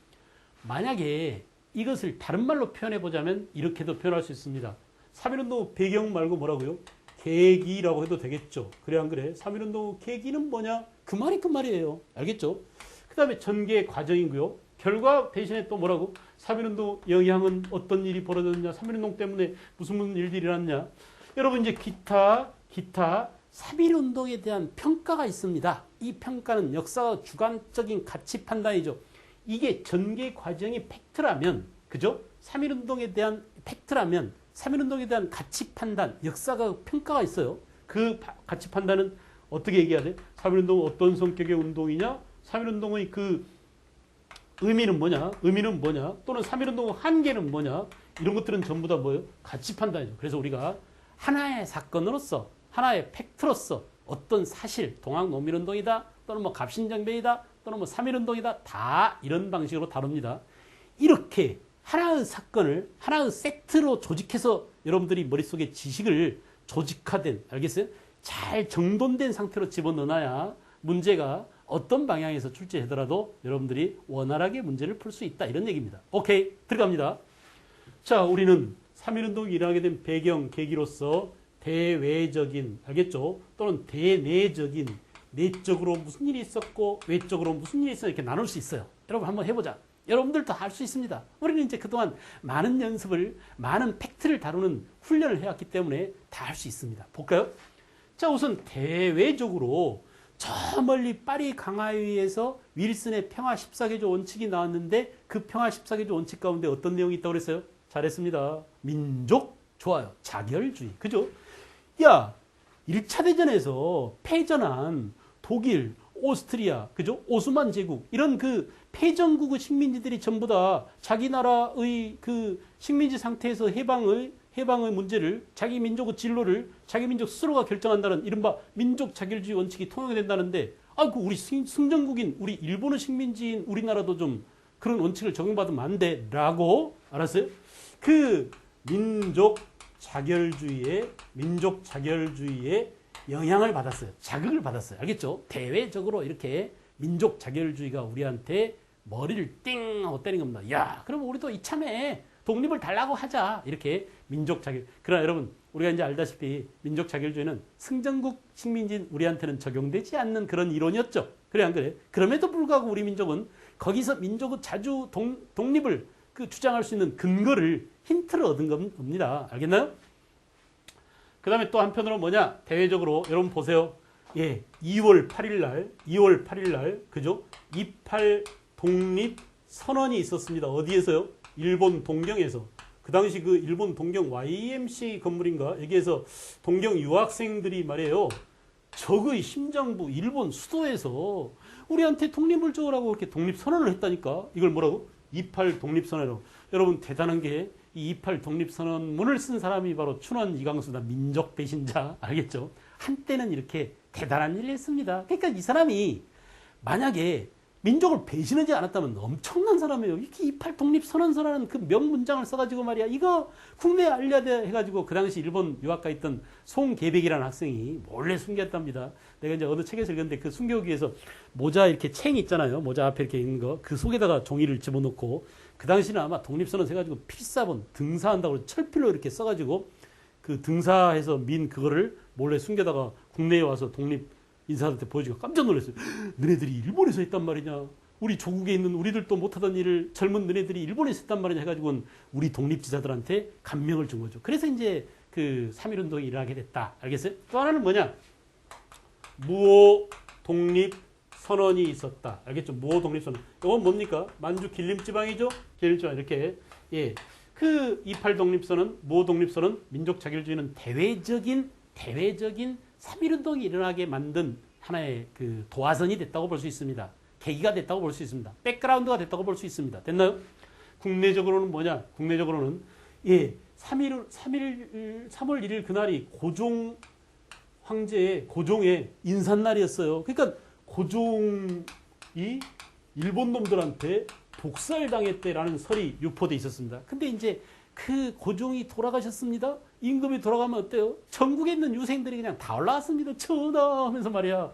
만약에 이것을 다른 말로 표현해 보자면 이렇게도 표현할 수 있습니다. 3.1운동 배경 말고 뭐라고요? 계기라고 해도 되겠죠. 그래 안 그래? 3.1운동 계기는 뭐냐? 그 말이 그 말이에요. 알겠죠? 그 다음에 전개 과정이고요. 결과 대신에 또 뭐라고? 3.1운동 영향은 어떤 일이 벌어졌냐? 3.1운동 때문에 무슨 일들이 일어났냐? 여러분 이제 기타 3.1운동에 대한 평가가 있습니다. 이 평가는 역사와 주관적인 가치 판단이죠. 이게 전개 과정이 팩트라면, 그죠? 3.1운동에 대한 팩트라면 3.1운동에 대한 가치 판단, 역사가 평가가 있어요. 그 가치 판단은 어떻게 얘기해야 돼? 3.1운동은 어떤 성격의 운동이냐? 3.1운동의 그 의미는 뭐냐? 또는 3.1운동의 한계는 뭐냐? 이런 것들은 전부 다 뭐예요? 가치 판단이죠. 그래서 우리가 하나의 사건으로서, 하나의 팩트로서 어떤 사실, 동학농민운동이다, 또는 뭐 갑신정변이다, 또는 뭐 3.1운동이다, 다 이런 방식으로 다룹니다. 이렇게 하나의 사건을 하나의 세트로 조직해서 여러분들이 머릿속에 지식을 조직화된, 알겠어요? 잘 정돈된 상태로 집어넣어야 문제가 어떤 방향에서 출제하더라도 여러분들이 원활하게 문제를 풀 수 있다. 이런 얘기입니다. 오케이, 들어갑니다. 자, 우리는 3.1운동이 일어나게 된 배경, 계기로서 대외적인, 알겠죠? 또는 대내적인, 내적으로 무슨 일이 있었고 외적으로 무슨 일이 있었고 이렇게 나눌 수 있어요. 여러분 한번 해보자. 여러분들도 할 수 있습니다. 우리는 이제 그동안 많은 연습을, 많은 팩트를 다루는 훈련을 해왔기 때문에 다 할 수 있습니다. 볼까요? 자, 우선 대외적으로 저 멀리 파리 강화회의에서 윌슨의 평화 14개조 원칙이 나왔는데 그 평화 14개조 원칙 가운데 어떤 내용이 있다고 그랬어요? 잘했습니다. 민족, 좋아요. 자결주의. 그죠? 야, 1차 대전에서 패전한 독일, 오스트리아, 그죠? 오스만 제국, 이런 그 패전국의 식민지들이 전부 다 자기 나라의 그 식민지 상태에서 해방의 문제를, 자기 민족의 진로를 자기 민족 스스로가 결정한다는 이른바 민족 자결주의 원칙이 통용이 된다는데, 그 우리 승전국인 우리 일본의 식민지인 우리나라도 좀 그런 원칙을 적용받으면 안 돼. 라고, 알았어요? 그 민족 자결주의에 영향을 받았어요. 자극을 받았어요. 알겠죠? 대외적으로 이렇게 민족 자결주의가 우리한테 머리를 띵 하고 때린 겁니다. 야, 그럼 우리도 이참에 독립을 달라고 하자. 이렇게 민족 자결. 그러나 여러분, 우리가 이제 알다시피 민족 자결주의는 승전국 식민지인 우리한테는 적용되지 않는 그런 이론이었죠. 그래 안 그래? 그럼에도 불구하고 우리 민족은 거기서 민족의 자주 독립을 주장할 수 있는 근거를, 힌트를 얻은 겁니다. 알겠나요? 그 다음에 또 한편으로 뭐냐? 대외적으로 여러분 보세요. 예, 2월 8일 날, 그죠? 28 독립 선언이 있었습니다. 어디에서요? 일본 동경에서. 그 당시 그 일본 동경 YMC 건물인가? 여기에서 동경 유학생들이 말이에요. 적의 심장부 일본 수도에서 우리한테 독립을 줘라고 이렇게 독립선언을 했다니까. 이걸 뭐라고? 28 독립선언이라고. 여러분 대단한 게 이 28 독립선언문을 쓴 사람이 바로 춘원 이광수다. 민족 배신자. 알겠죠? 한때는 이렇게 대단한 일을 했습니다. 그러니까 이 사람이 만약에 민족을 배신하지 않았다면 엄청난 사람이에요. 이렇게 28 독립선언서라는 그 명문장을 써가지고 말이야. 이거 국내에 알려야 돼 해가지고 그 당시 일본 유학가 있던 송계백이라는 학생이 몰래 숨겼답니다. 내가 이제 어느 책에서 읽었는데 그 숨겨오기 위해서 모자 이렇게 챙 있잖아요. 모자 앞에 이렇게 있는 거. 그 속에다가 종이를 집어넣고 그 당시는 아마 독립선언 해가지고 필사본 등사한다고 철필로 이렇게 써가지고 그 등사해서 민 그거를 몰래 숨겨다가 국내에 와서 독립 인사한테 보여주고 깜짝 놀랐어요. 너네들이 일본에서 했단 말이냐. 우리 조국에 있는 우리들도 못하던 일을 젊은 너네들이 일본에서 했단 말이냐 해가지고 우리 독립지사들한테 감명을 준 거죠. 그래서 이제 그 3.1운동이 일어나게 됐다. 알겠어요? 또 하나는 뭐냐. 무호 독립선언이 있었다. 알겠죠? 무호 독립선언. 이건 뭡니까? 만주 길림지방이죠? 길림지방 이렇게. 예. 그 28 독립선언, 무호 독립선언, 민족 자결주의는 대외적인 3.1운동이 일어나게 만든 하나의 그 도화선이 됐다고 볼 수 있습니다. 계기가 됐다고 볼 수 있습니다. 백그라운드가 됐다고 볼 수 있습니다. 됐나요? 국내적으로는 뭐냐? 국내적으로는 3월 1일 그날이 고종 황제의 고종의 인산날이었어요. 그러니까 고종이 일본 놈들한테 독살당했대라는 설이 유포돼 있었습니다. 근데 이제 그 고종이 돌아가셨습니다. 임금이 돌아가면 어때요? 전국에 있는 유생들이 그냥 다 올라왔습니다. 전하 하면서 말이야.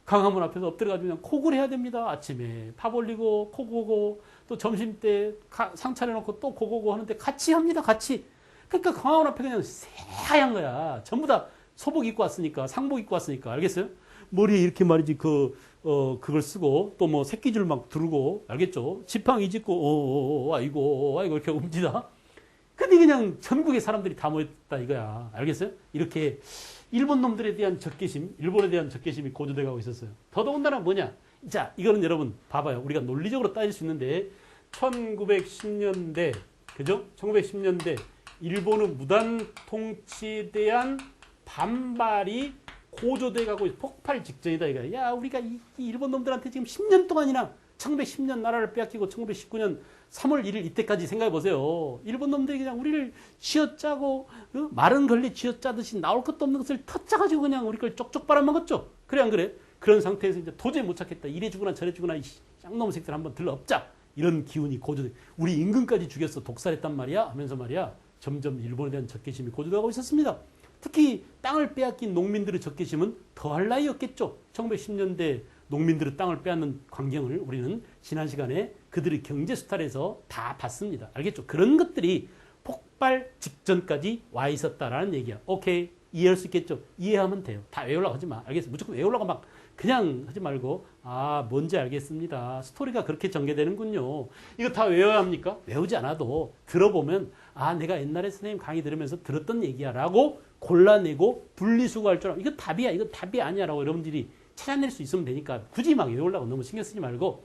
강화문 앞에서 엎드려가지고 그냥 코골 해야 됩니다. 아침에 밥 올리고 코고고 또 점심때 상 차려놓고 또 코고고 하는데 같이 합니다. 같이. 그러니까 광화문 앞에 그냥 새하얀 거야. 전부 다 소복 입고 왔으니까, 상복 입고 왔으니까. 알겠어요? 머리에 이렇게 말이지, 그걸 쓰고, 또 뭐 새끼줄 막 두르고, 알겠죠? 지팡이 짚고, 아이고, 이렇게 옵니다. 근데 그냥 전국의 사람들이 다 모였다 이거야. 알겠어요? 이렇게 일본 놈들에 대한 적개심, 일본에 대한 적개심이 고조돼 가고 있었어요. 더더군다나 뭐냐? 자, 이거는 여러분 봐봐요. 우리가 논리적으로 따질 수 있는데 1910년대, 그죠? 1910년대 일본의 무단 통치에 대한 반발이 고조돼 가고 폭발 직전이다 이거야. 야, 우리가 이 일본 놈들한테 지금 10년 동안이나 1910년 나라를 빼앗기고 1919년 3월 1일 이때까지 생각해 보세요. 일본 놈들이 그냥 우리를 쥐어짜고 마른 걸레 쥐어짜듯이 나올 것도 없는 것을 터짜가지고 그냥 우리 걸 쪽쪽 빨아먹었죠. 그래 안 그래? 그런 상태에서 이제 도저히 못 찾겠다. 이래 주거나 저래 주거나 이 쌍놈 새끼들 한번 들러엎자. 이런 기운이 고조돼. 우리 임금까지 죽였어. 독살했단 말이야. 하면서 말이야. 점점 일본에 대한 적개심이 고조되고 있었습니다. 특히 땅을 빼앗긴 농민들의 적개심은 더할 나위 없겠죠. 1910년대 농민들의 땅을 빼앗는 광경을 우리는 지난 시간에 그들의 경제 수탈에서 다 봤습니다. 알겠죠? 그런 것들이 폭발 직전까지 와 있었다라는 얘기야. 오케이. 이해할 수 있겠죠? 이해하면 돼요. 다 외우려고 하지 마. 알겠어? 무조건 외우려고 막 그냥 하지 말고, 아, 뭔지 알겠습니다. 스토리가 그렇게 전개되는군요. 이거 다 외워야 합니까? 외우지 않아도 들어보면, 아, 내가 옛날에 선생님 강의 들으면서 들었던 얘기야 라고 골라내고 분리수거할 줄 알아. 이거 답이야. 이거 답이 아니야 라고 여러분들이 찾아낼 수 있으면 되니까 굳이 막 외우려고 너무 신경 쓰지 말고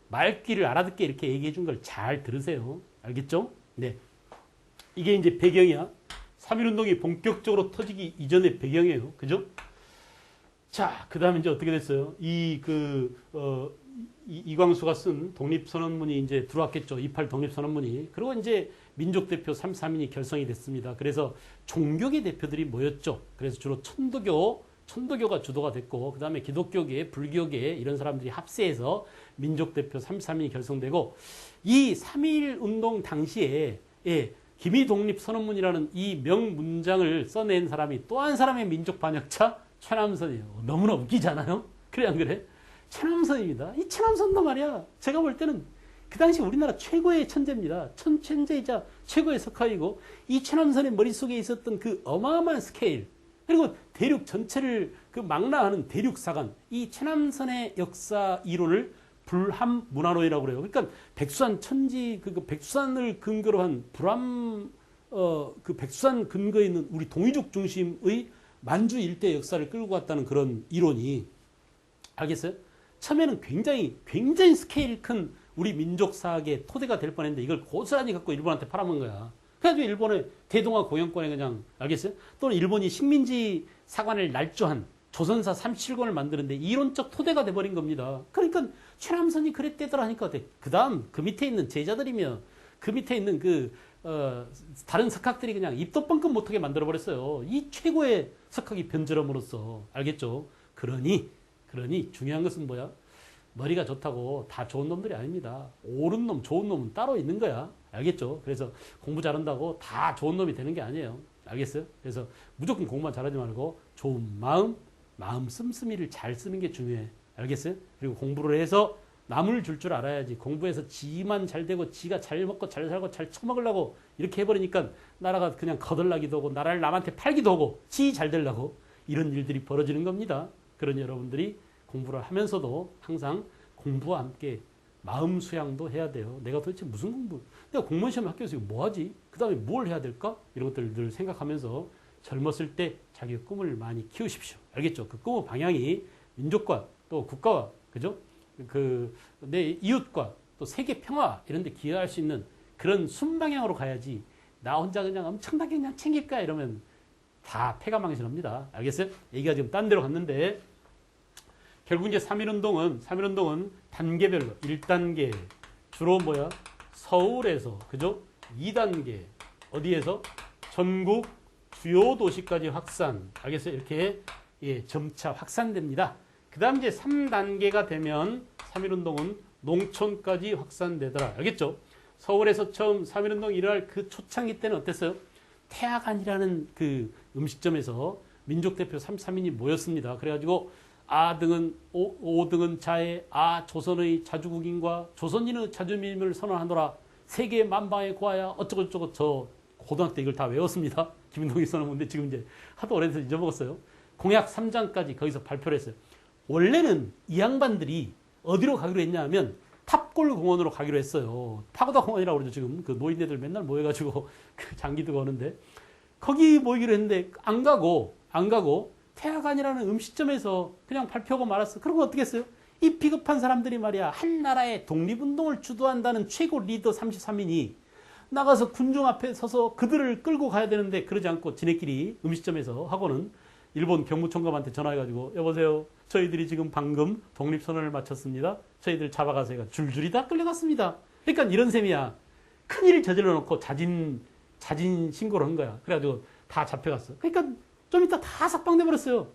말귀를 알아듣게 이렇게 얘기해 준 걸 잘 들으세요. 알겠죠? 네. 이게 이제 배경이야. 3.1운동이 본격적으로 터지기 이전의 배경이에요. 그죠? 자, 그 다음에 이제 어떻게 됐어요? 이광수가 쓴 독립선언문이 이제 들어왔겠죠. 28 독립선언문이. 그리고 이제 민족대표 33인이 결성이 됐습니다. 그래서 종교계 대표들이 모였죠. 그래서 주로 천도교가 주도가 됐고, 그 다음에 기독교계, 불교계 이런 사람들이 합세해서 민족대표 33인이 결성되고, 이 3.1운동 당시에 기미독립선언문이라는 이 명문장을 써낸 사람이 또 한 사람의 민족 반역자 최남선이에요. 너무나 웃기잖아요? 그래 안 그래? 최남선입니다. 이 최남선도 말이야. 제가 볼 때는 그 당시 우리나라 최고의 천재입니다. 천재이자 최고의 석학이고, 이 최남선의 머릿속에 있었던 그 어마어마한 스케일, 그리고 대륙 전체를 그 망라하는 대륙사관, 이 최남선의 역사 이론을 불함 문화론이라고 그래요. 그러니까 백두산 천지, 백두산을 근거로 한 그 백두산 근거에 있는 우리 동이족 중심의 만주 일대 역사를 끌고 갔다는 그런 이론이, 알겠어요? 처음에는 굉장히 스케일 큰 우리 민족사학의 토대가 될 뻔했는데 이걸 고스란히 갖고 일본한테 팔아먹은 거야. 그래가지고 일본의 대동아 공영권에 그냥, 알겠어요? 또는 일본이 식민지 사관을 날조한 조선사 37권을 만드는데 이론적 토대가 돼버린 겁니다. 그러니까 최남선이 그랬대더라니까. 그 다음 그 밑에 있는 제자들이며 그 밑에 있는 다른 석학들이 그냥 입도 뻥끗 못하게 만들어버렸어요. 이 최고의 석학이 변절함으로써. 알겠죠? 그러니 중요한 것은 뭐야? 머리가 좋다고 다 좋은 놈들이 아닙니다. 옳은 놈, 좋은 놈은 따로 있는 거야. 알겠죠? 그래서 공부 잘한다고 다 좋은 놈이 되는 게 아니에요. 알겠어요? 그래서 무조건 공부만 잘하지 말고 좋은 마음 씀씀이를 잘 쓰는 게 중요해. 알겠어요? 그리고 공부를 해서 남을 줄 알아야지. 공부해서 지만 잘 되고 지가 잘 먹고 잘 살고 잘 처먹으려고 이렇게 해버리니까 나라가 그냥 거덜나기도 하고 나라를 남한테 팔기도 하고 지 잘 되려고 이런 일들이 벌어지는 겁니다. 그러니 여러분들이 공부를 하면서도 항상 공부와 함께 마음 수양도 해야 돼요. 내가 도대체 무슨 공부, 내가 공무원 시험 학교에서 이거 뭐 하지? 그 다음에 뭘 해야 될까? 이런 것들을 늘 생각하면서 젊었을 때 자기의 꿈을 많이 키우십시오. 알겠죠? 그 꿈의 방향이 민족과 또 국가와, 그죠? 내 이웃과 또 세계 평화 이런 데 기여할 수 있는 그런 순방향으로 가야지 나 혼자 그냥 엄청나게 그냥 챙길까 이러면 다 패가망신합니다. 알겠어요? 얘기가 지금 딴 데로 갔는데 결국 이제 3.1운동은 단계별로 1단계 주로 뭐야? 서울에서, 그죠? 2단계 어디에서? 전국 주요 도시까지 확산. 알겠어요? 이렇게 점차 확산됩니다. 그 다음 이제 3단계가 되면 3.1운동은 농촌까지 확산되더라. 알겠죠? 서울에서 처음 3.1운동 일어날 그 초창기 때는 어땠어요? 태화관이라는 그 음식점에서 민족대표 33인이 모였습니다. 그래가지고 아등은 오등은 자해 조선의 자주국인과 조선인의 자주민임을 선언하노라. 세계 만방의 고하야 어쩌고저쩌고 저 고등학교 때 이걸 다 외웠습니다. 김인동이 써놓은 건데 지금 이제 하도 오래돼서 잊어먹었어요. 공약 3장까지 거기서 발표를 했어요. 원래는 이 양반들이 어디로 가기로 했냐 하면 탑골 공원으로 가기로 했어요. 파고다 공원이라고 그러죠. 지금 그 노인네들 맨날 모여가지고 그 장기 두고 오는데 거기 모이기로 했는데 안 가고 태화관이라는 음식점에서 그냥 발표하고 말았어. 그러고 어떻게 했어요? 이 비겁한 사람들이 말이야 한 나라의 독립운동을 주도한다는 최고 리더 33인이 나가서 군중 앞에 서서 그들을 끌고 가야 되는데 그러지 않고 지네끼리 음식점에서 하고는 일본 경무총감한테 전화해가지고 여보세요. 저희들이 지금 방금 독립선언을 마쳤습니다. 저희들 잡아가세요. 줄줄이 다 끌려갔습니다. 그러니까 이런 셈이야. 큰일을 저질러 놓고 자진 신고를 한 거야. 그래가지고 다 잡혀갔어. 그러니까 좀 이따 다 삭방돼버렸어요.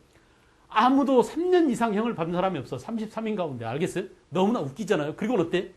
아무도 3년 이상 형을 받은 사람이 없어. 33인 가운데. 알겠어요? 너무나 웃기잖아요. 그리고 어때?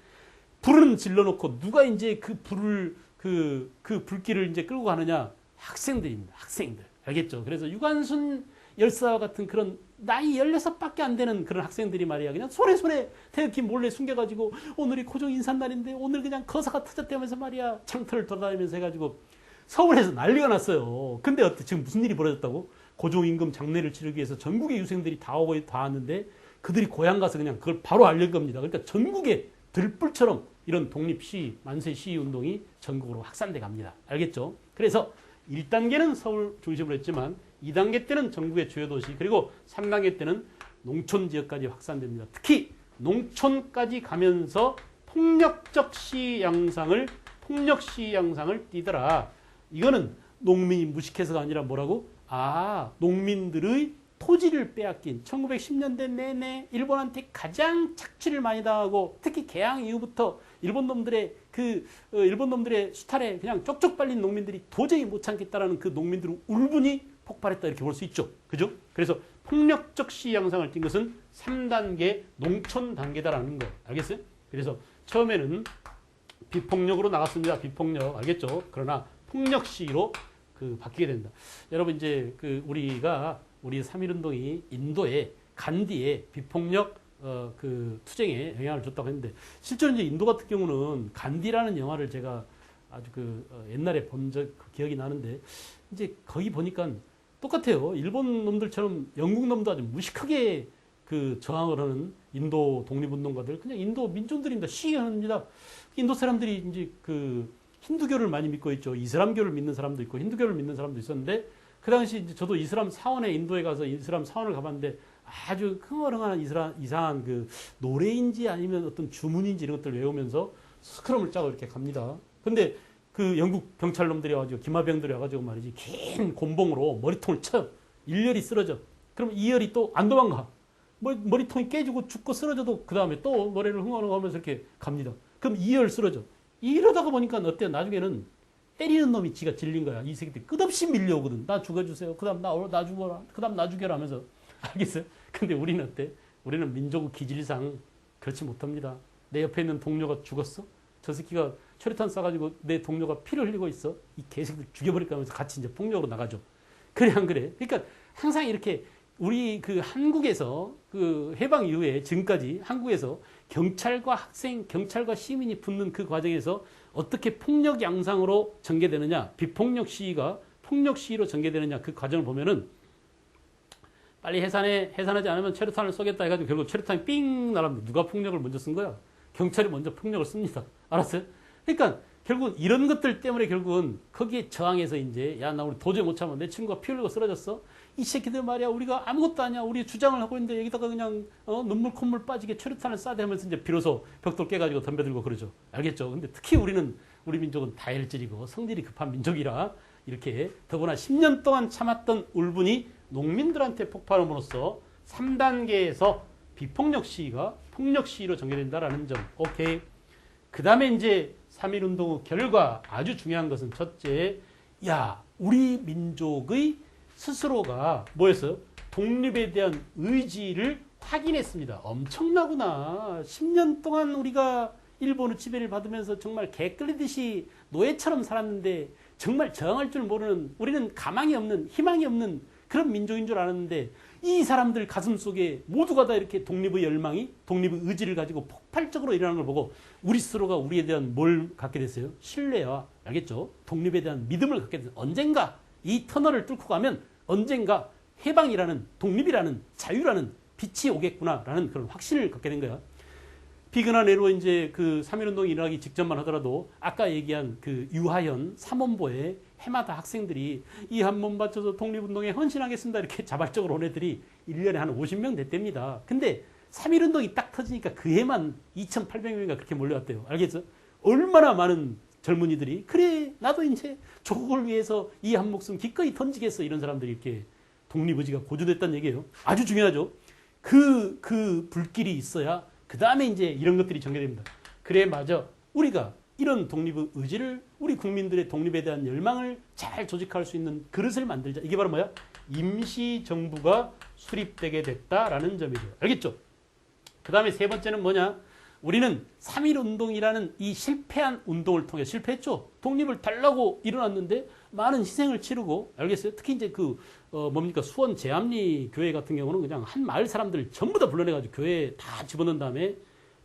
불은 질러놓고 누가 이제 그 불을, 그 불길을 이제 끌고 가느냐? 학생들입니다. 학생들. 알겠죠? 그래서 유관순 열사와 같은 그런 나이 16밖에 안 되는 그런 학생들이 말이야. 그냥 소래소래 태극기 몰래 숨겨가지고 오늘이 고종 인산날인데 오늘 그냥 거사가 터졌다면서 말이야. 창틀을 돌아다니면서 해가지고 서울에서 난리가 났어요. 근데 어때? 지금 무슨 일이 벌어졌다고? 고종 임금 장례를 치르기 위해서 전국의 유생들이 다 왔는데 그들이 고향 가서 그냥 그걸 바로 알릴 겁니다. 그러니까 전국에 들불처럼 이런 독립시위, 만세시위 운동이 전국으로 확산돼 갑니다. 알겠죠? 그래서 1단계는 서울 중심으로 했지만 2단계 때는 전국의 주요 도시 그리고 3단계 때는 농촌 지역까지 확산됩니다. 특히 농촌까지 가면서 폭력적 시위 양상을 띠더라. 이거는 농민이 무식해서가 아니라 뭐라고? 농민들의 토지를 빼앗긴 1910년대 내내 일본한테 가장 착취를 많이 당하고 특히 개항 이후부터 일본 놈들의 수탈에 그냥 쪽쪽 빨린 농민들이 도저히 못 참겠다라는 그 농민들의 울분이 폭발했다 이렇게 볼 수 있죠. 그죠? 그래서 폭력적 시위 양상을 띈 것은 3단계 농촌 단계다라는 거. 알겠어요? 그래서 처음에는 비폭력으로 나갔습니다. 비폭력. 알겠죠? 그러나 폭력 시위로 바뀌게 된다. 여러분 이제 우리 3.1운동이 인도에 간디에 비폭력 투쟁에 영향을 줬다고 했는데 실제로 이제 인도 같은 경우는 간디라는 영화를 제가 아주 옛날에 본 기억이 나는데 이제 거기 보니까 똑같아요. 일본 놈들처럼 영국 놈도 아주 무식하게 저항을 하는 인도 독립운동가들 그냥 인도 민중들입니다. 시위합니다. 인도 사람들이 이제 힌두교를 많이 믿고 있죠. 이슬람교를 믿는 사람도 있고 힌두교를 믿는 사람도 있었는데 그 당시 이제 저도 이슬람 사원에 인도에 가서 이슬람 사원을 가봤는데 아주 흥얼흥한 이상한 노래인지 아니면 어떤 주문인지 이런 것들을 외우면서 스크럼을 짜고 이렇게 갑니다. 근데 영국 경찰놈들이 와가지고 기마병들이 와가지고 말이지 긴 곤봉으로 머리통을 쳐요. 일렬이 쓰러져. 그럼 이열이 또 안 도망가. 머리통이 깨지고 죽고 쓰러져도 그 다음에 또 노래를 흥얼흥하면서 이렇게 갑니다. 그럼 이열 쓰러져. 이러다가 보니까 어때요? 나중에는 때리는 놈이 지가 질린 거야. 이 새끼들 끝없이 밀려오거든. 나 죽여주세요. 그 다음 나 죽어라. 그 다음 나 죽여라 하면서. 알겠어요? 근데 우리는 어때? 우리는 민족 기질상 그렇지 못합니다. 내 옆에 있는 동료가 죽었어? 저 새끼가 최루탄 쏴가지고 내 동료가 피를 흘리고 있어? 이 개새끼들 죽여버릴까 하면서 같이 이제 폭력으로 나가죠. 그래, 안 그래? 그러니까 항상 이렇게 우리 한국에서 해방 이후에 지금까지 한국에서 경찰과 학생, 경찰과 시민이 붙는 그 과정에서 어떻게 폭력 양상으로 전개되느냐, 비폭력 시위가 폭력 시위로 전개되느냐 그 과정을 보면은 빨리 해산하지 않으면 최루탄을 쏘겠다 해가지고 결국 최루탄이 삥 날아갑니다. 누가 폭력을 먼저 쓴 거야? 경찰이 먼저 폭력을 씁니다. 알았어요? 그러니까 결국은 이런 것들 때문에 결국은 거기에 저항해서 이제 야, 나 우리 도저히 못 참아. 내 친구가 피 흘리고 쓰러졌어. 이 새끼들 말이야. 우리가 아무것도 아니야. 우리 주장을 하고 있는데 여기다가 그냥 눈물 콧물 빠지게 최루탄을 쏴대면서 이제 비로소 벽돌 깨가지고 덤벼들고 그러죠. 알겠죠? 근데 특히 우리 민족은 다혈질이고 성질이 급한 민족이라 이렇게 더구나 10년 동안 참았던 울분이 농민들한테 폭발함으로써 3단계에서 비폭력 시위가 폭력 시위로 전개된다라는 점. 오케이. 그 다음에 이제 3.1운동 후 결과 아주 중요한 것은 첫째, 우리 민족의 스스로가 뭐였어요? 독립에 대한 의지를 확인했습니다. 엄청나구나. 10년 동안 우리가 일본의 지배를 받으면서 정말 개 끌리듯이 노예처럼 살았는데 정말 저항할 줄 모르는 우리는 가망이 없는 희망이 없는 그런 민족인 줄 알았는데 이 사람들 가슴 속에 모두가 다 이렇게 독립의 열망이 독립의 의지를 가지고 폭발적으로 일어나는 걸 보고 우리 스스로가 우리에 대한 뭘 갖게 됐어요? 신뢰와 알겠죠? 독립에 대한 믿음을 갖게 된 언젠가 이 터널을 뚫고 가면 언젠가 해방이라는 독립이라는 자유라는 빛이 오겠구나라는 그런 확신을 갖게 된 거야. 비근한 예로 이제 그 3.1운동이 일어나기 직전만 하더라도 아까 얘기한 그 유하연 삼원보에 해마다 학생들이 이 한 몸 바쳐서 독립운동에 헌신하겠습니다. 이렇게 자발적으로 온 애들이 1년에 한 50명 됐답니다. 근데 3.1운동이 딱 터지니까 그 해만 2,800명인가 그렇게 몰려왔대요. 알겠어? 얼마나 많은 젊은이들이 그래 나도 이제 조국을 위해서 이 한 목숨 기꺼이 던지겠어 이런 사람들이 이렇게 독립의지가 고조됐다는 얘기예요. 아주 중요하죠. 그 불길이 있어야 그 다음에 이제 이런 것들이 전개됩니다. 그래 맞아. 우리가 이런 독립의 의지를 우리 국민들의 독립에 대한 열망을 잘 조직할 수 있는 그릇을 만들자. 이게 바로 뭐야? 임시정부가 수립되게 됐다라는 점이죠. 알겠죠? 그 다음에 세 번째는 뭐냐? 우리는 3.1운동이라는 이 실패한 운동을 통해 실패했죠. 독립을 달라고 일어났는데 많은 희생을 치르고 알겠어요? 특히 이제 뭡니까 수원 제암리 교회 같은 경우는 그냥 한 마을 사람들 전부 다 불러내가지고 교회에 다 집어넣은 다음에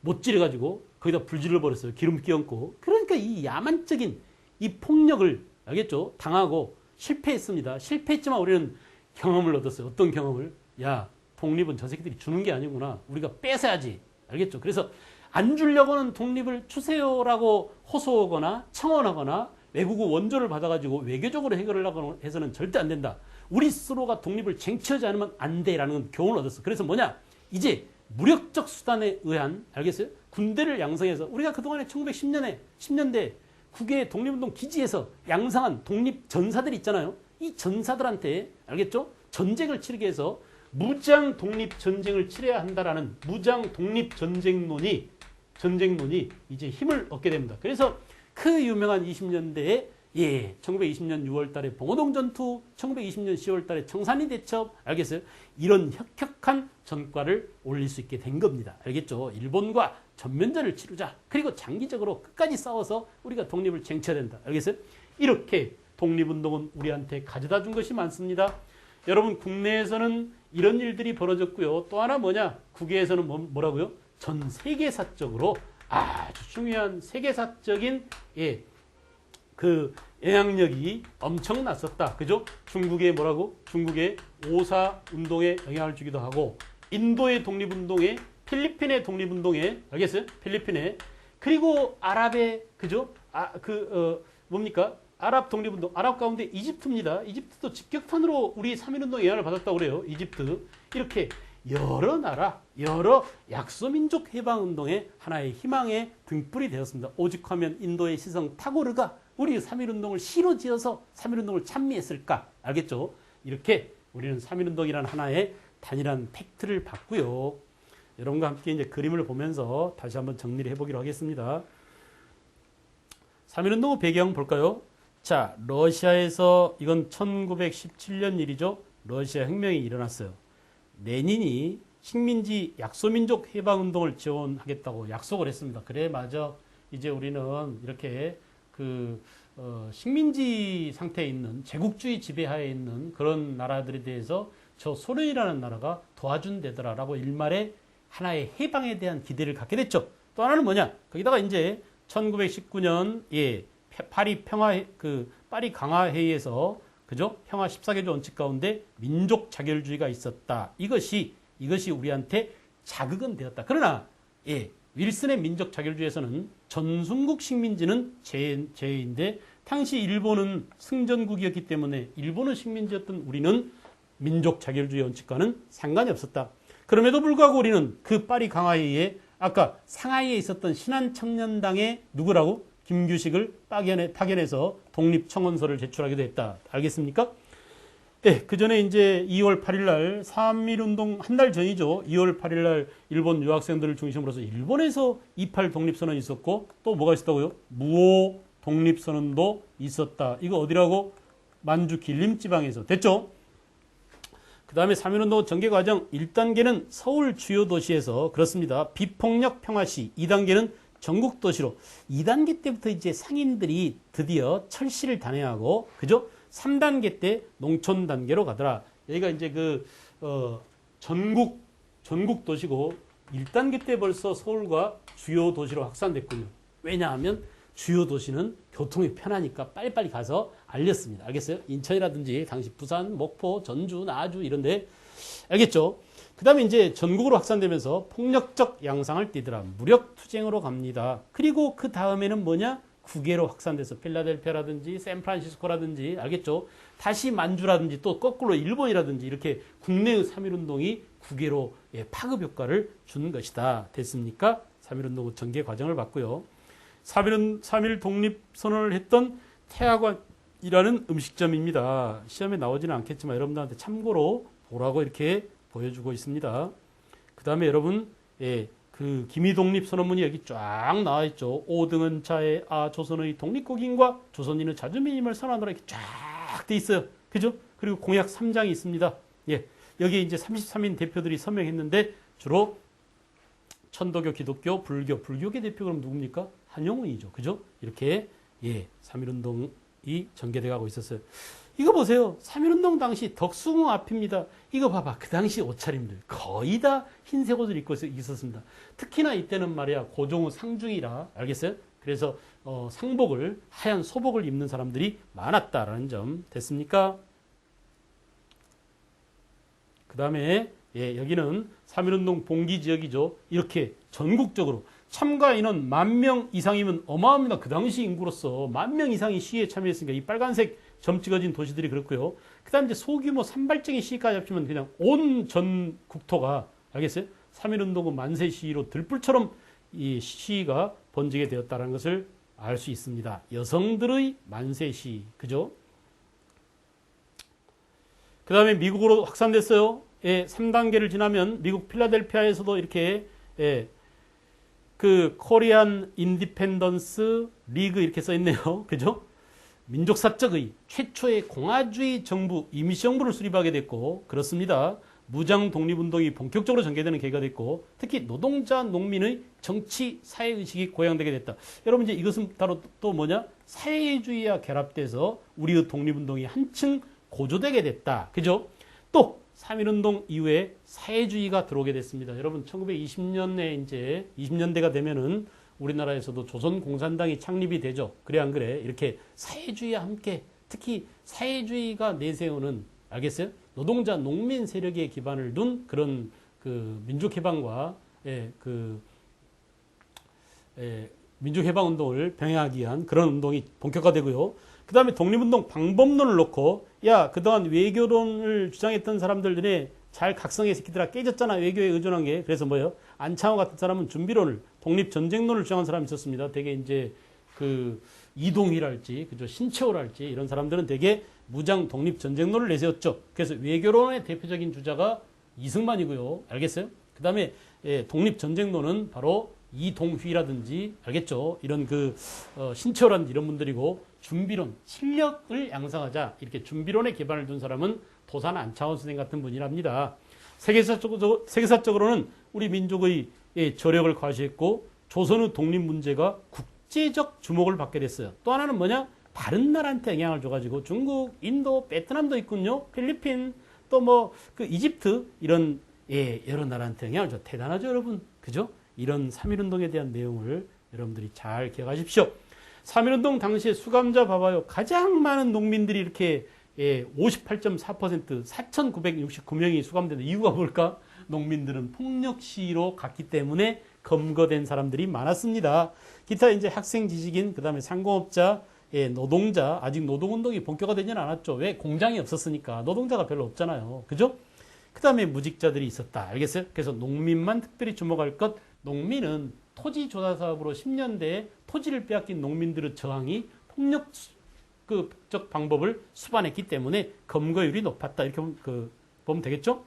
못 지려가지고 거기다 불질러 버렸어요. 기름 끼얹고. 그러니까 이 야만적인 이 폭력을 알겠죠? 당하고 실패했습니다. 실패했지만 우리는 경험을 얻었어요. 어떤 경험을? 야 독립은 저 새끼들이 주는 게 아니구나. 우리가 뺏어야지. 알겠죠? 그래서 안 주려고는 독립을 주세요라고 호소하거나 청원하거나 외국의 원조를 받아가지고 외교적으로 해결하려고 해서는 절대 안 된다. 우리 스스로가 독립을 쟁취하지 않으면 안 돼라는 교훈을 얻었어. 그래서 뭐냐? 이제 무력적 수단에 의한 알겠어요? 군대를 양성해서 우리가 그동안에 1910년대 국외 독립운동 기지에서 양성한 독립 전사들 있잖아요. 이 전사들한테 알겠죠? 전쟁을 치르게 해서 무장 독립 전쟁을 치러야 한다라는 무장 독립 전쟁론이 이제 힘을 얻게 됩니다. 그래서 그 유명한 20년대에 1920년 6월 달에 봉오동 전투, 1920년 10월 달에 청산리 대첩, 알겠어요? 이런 혁혁한 전과를 올릴 수 있게 된 겁니다. 알겠죠? 일본과 전면전을 치르자. 그리고 장기적으로 끝까지 싸워서 우리가 독립을 쟁취해야 된다. 알겠어요? 이렇게 독립운동은 우리한테 가져다 준 것이 많습니다. 여러분 국내에서는 이런 일들이 벌어졌고요. 또 하나 뭐냐? 국외에서는 뭐라고요? 전 세계사적으로 아주 중요한 세계사적인 그 영향력이 엄청났었다. 그죠? 중국의 뭐라고? 중국의 5.4 운동에 영향을 주기도 하고 인도의 독립운동에 필리핀의 독립운동에 알겠어요? 필리핀에 그리고 아랍의 그죠? 뭡니까? 아랍 독립운동, 아랍 가운데 이집트입니다. 이집트도 직격탄으로 우리 3.1운동 영향을 받았다고 그래요. 이집트. 이렇게 여러 나라, 여러 약소민족 해방운동의 하나의 희망의 등불이 되었습니다. 오직하면 인도의 시성 타고르가 우리 3.1운동을 시로 지어서 3.1운동을 찬미했을까? 알겠죠? 이렇게 우리는 3.1운동이라는 하나의 단일한 팩트를 봤고요. 여러분과 함께 이제 그림을 보면서 다시 한번 정리를 해보기로 하겠습니다. 3.1운동의 배경 볼까요? 자, 러시아에서 이건 1917년 일이죠. 러시아 혁명이 일어났어요. 레닌이 식민지 약소민족 해방운동을 지원하겠다고 약속을 했습니다. 그래 맞아. 이제 우리는 이렇게 식민지 상태에 있는 제국주의 지배하에 있는 그런 나라들에 대해서 저 소련이라는 나라가 도와준대더라라고 일말의 하나의 해방에 대한 기대를 갖게 됐죠. 또 하나는 뭐냐? 거기다가 이제 1919년 파리 강화 회의에서 그죠? 평화 14개조 원칙 가운데 민족 자결주의가 있었다. 이것이 우리한테 자극은 되었다. 그러나 윌슨의 민족 자결주의에서는 전순국 식민지는 제외인데 당시 일본은 승전국이었기 때문에 일본은 식민지였던 우리는 민족 자결주의 원칙과는 상관이 없었다. 그럼에도 불구하고 우리는 그 파리 강화회의에 아까 상하이에 있었던 신한청년당의 누구라고? 김규식을 파견해서 독립청원서를 제출하기도 했다. 알겠습니까? 네, 그 전에 이제 2월 8일 날 3.1운동 한 달 전이죠. 2월 8일 날 일본 유학생들을 중심으로서 일본에서 28 독립선언이 있었고 또 뭐가 있었다고요? 무오 독립선언도 있었다. 이거 어디라고? 만주 길림지방에서. 됐죠? 그 다음에 3.1운동 전개과정 1단계는 서울 주요 도시에서 그렇습니다. 비폭력 평화시 2단계는 전국 도시로 2단계 때부터 이제 상인들이 드디어 철시를 단행하고 그죠? 3단계 때 농촌 단계로 가더라. 여기가 이제 전국 도시고 1단계 때 벌써 서울과 주요 도시로 확산됐군요. 왜냐하면 주요 도시는 교통이 편하니까 빨리빨리 가서 알렸습니다. 알겠어요? 인천이라든지 당시 부산, 목포, 전주, 나주 이런데 알겠죠? 그 다음에 이제 전국으로 확산되면서 폭력적 양상을 띠더라. 무력 투쟁으로 갑니다. 그리고 그 다음에는 뭐냐? 국외로 확산돼서 필라델피아라든지 샌프란시스코라든지 알겠죠? 다시 만주라든지 또 거꾸로 일본이라든지 이렇게 국내의 3.1운동이 국외로 파급 효과를 주는 것이다. 됐습니까? 3.1운동 전개 과정을 봤고요. 3.1 독립선언을 했던 태화관이라는 음식점입니다. 시험에 나오지는 않겠지만 여러분들한테 참고로 보라고 이렇게 보여주고 있습니다. 그 다음에 여러분 그 기미독립선언문이 여기 쫙 나와 있죠. 5등은 차에 조선의 독립국인과 조선인의 자주민임을 선언하노라 이렇게 쫙 돼 있어요. 그죠? 그리고 공약 3장이 있습니다. 예. 여기 이제 33인 대표들이 서명했는데 주로 천도교, 기독교, 불교계 대표 그럼 누굽니까? 한용운이죠. 그죠? 이렇게 3.1운동이 전개돼 가고 있었어요. 이거 보세요. 3.1운동 당시 덕숭어 앞입니다. 이거 봐봐. 그 당시 옷차림들 거의 다 흰색 옷을 입고 있었습니다. 특히나 이때는 말이야 고종의 상중이라 알겠어요? 그래서 상복을 하얀 소복을 입는 사람들이 많았다라는 점 됐습니까? 그 다음에 여기는 3.1운동 봉기 지역이죠. 이렇게 전국적으로 참가 인원 10,000명 이상이면 어마어마합니다. 그 당시 인구로서 10,000명 이상이 시위에 참여했으니까 이 빨간색 점 찍어진 도시들이 그렇고요. 그 다음에 이제 소규모 산발적인 시위까지 합치면 그냥 온 전 국토가 알겠어요? 3.1운동은 만세 시위로 들불처럼 이 시위가 번지게 되었다는 것을 알 수 있습니다. 여성들의 만세 시위, 그죠? 그 다음에 미국으로 확산됐어요. 3단계를 지나면 미국 필라델피아에서도 이렇게 그 코리안 인디펜던스 리그 이렇게 써 있네요. 그죠? 민족사적의 최초의 공화주의 정부, 임시정부를 수립하게 됐고 그렇습니다. 무장 독립운동이 본격적으로 전개되는 계기가 됐고 특히 노동자, 농민의 정치, 사회의식이 고양되게 됐다. 여러분 이제 이것은 바로 또 뭐냐? 사회주의와 결합돼서 우리의 독립운동이 한층 고조되게 됐다. 그죠? 또 3.1운동 이후에 사회주의가 들어오게 됐습니다. 여러분 1920년에 이제 20년대가 되면은 우리나라에서도 조선공산당이 창립이 되죠. 그래 안 그래? 이렇게 사회주의와 함께 특히 사회주의가 내세우는 알겠어요? 노동자 농민 세력에 기반을 둔 그런 그 민족해방과 민족해방운동을 병행하기 위한 그런 운동이 본격화되고요. 그 다음에 독립운동 방법론을 놓고 야 그동안 외교론을 주장했던 사람들에 잘 각성의 새끼들아 깨졌잖아. 외교에 의존한 게. 그래서 뭐예요? 안창호 같은 사람은 준비론을 독립전쟁론을 주장한 사람이 있었습니다. 되게 이제 그 이동희랄지 그죠? 신채호랄지 이런 사람들은 되게 무장 독립전쟁론을 내세웠죠. 그래서 외교론의 대표적인 주자가 이승만이고요. 알겠어요? 그 다음에 독립전쟁론은 바로 이동휘라든지 알겠죠? 이런 그 신채호라든지 이런 분들이고 준비론, 실력을 양성하자 이렇게 준비론에 기반을 둔 사람은 도산 안창호 선생 같은 분이랍니다. 세계사적으로는 우리 민족의 저력을 과시했고 조선의 독립 문제가 국제적 주목을 받게 됐어요. 또 하나는 뭐냐? 다른 나라한테 영향을 줘가지고 중국, 인도, 베트남도 있군요. 필리핀, 또 뭐 그 이집트 이런 여러 나라한테 영향을 줘. 대단하죠, 여러분. 그죠? 이런 3.1운동에 대한 내용을 여러분들이 잘 기억하십시오. 3.1운동 당시에 수감자 봐봐요. 가장 많은 농민들이 이렇게 58.4% 4,969명이 수감된 이유가 뭘까? 농민들은 폭력 시위로 갔기 때문에 검거된 사람들이 많았습니다. 기타 이제 학생, 지식인, 그 다음에 상공업자, 노동자, 아직 노동운동이 본격화되지는 않았죠. 왜? 공장이 없었으니까. 노동자가 별로 없잖아요. 그죠? 그 다음에 무직자들이 있었다. 알겠어요? 그래서 농민만 특별히 주목할 것. 농민은 토지 조사 사업으로 10년대에 토지를 빼앗긴 농민들의 저항이 폭력적 방법을 수반했기 때문에 검거율이 높았다. 이렇게 보면 되겠죠?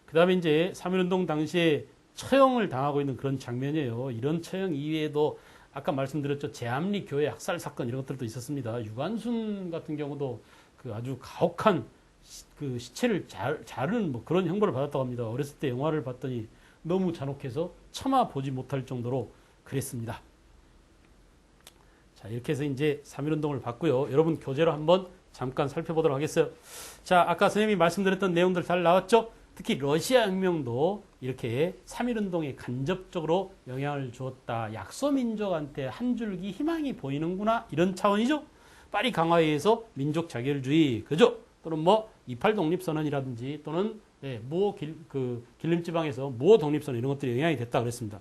그 다음에 이제 3.1운동 당시에 처형을 당하고 있는 그런 장면이에요. 이런 처형 이외에도 아까 말씀드렸죠. 제암리 교회 학살 사건 이런 것들도 있었습니다. 유관순 같은 경우도 그 아주 가혹한 그 시체를 자르는 뭐 그런 형벌을 받았다고 합니다. 어렸을 때 영화를 봤더니 너무 잔혹해서 차마 보지 못할 정도로 그랬습니다. 자, 이렇게 해서 이제 3.1운동을 봤고요. 여러분 교재로 한번 잠깐 살펴보도록 하겠어요. 자, 아까 선생님이 말씀드렸던 내용들 잘 나왔죠? 특히 러시아 혁명도 이렇게 3.1운동에 간접적으로 영향을 주었다. 약소민족한테 한 줄기 희망이 보이는구나. 이런 차원이죠. 파리 강화에 의해서 민족 자결주의, 그죠? 또는 뭐, 28 독립선언이라든지 또는 길림지방에서 무호 독립선언 이런 것들이 영향이 됐다 그랬습니다.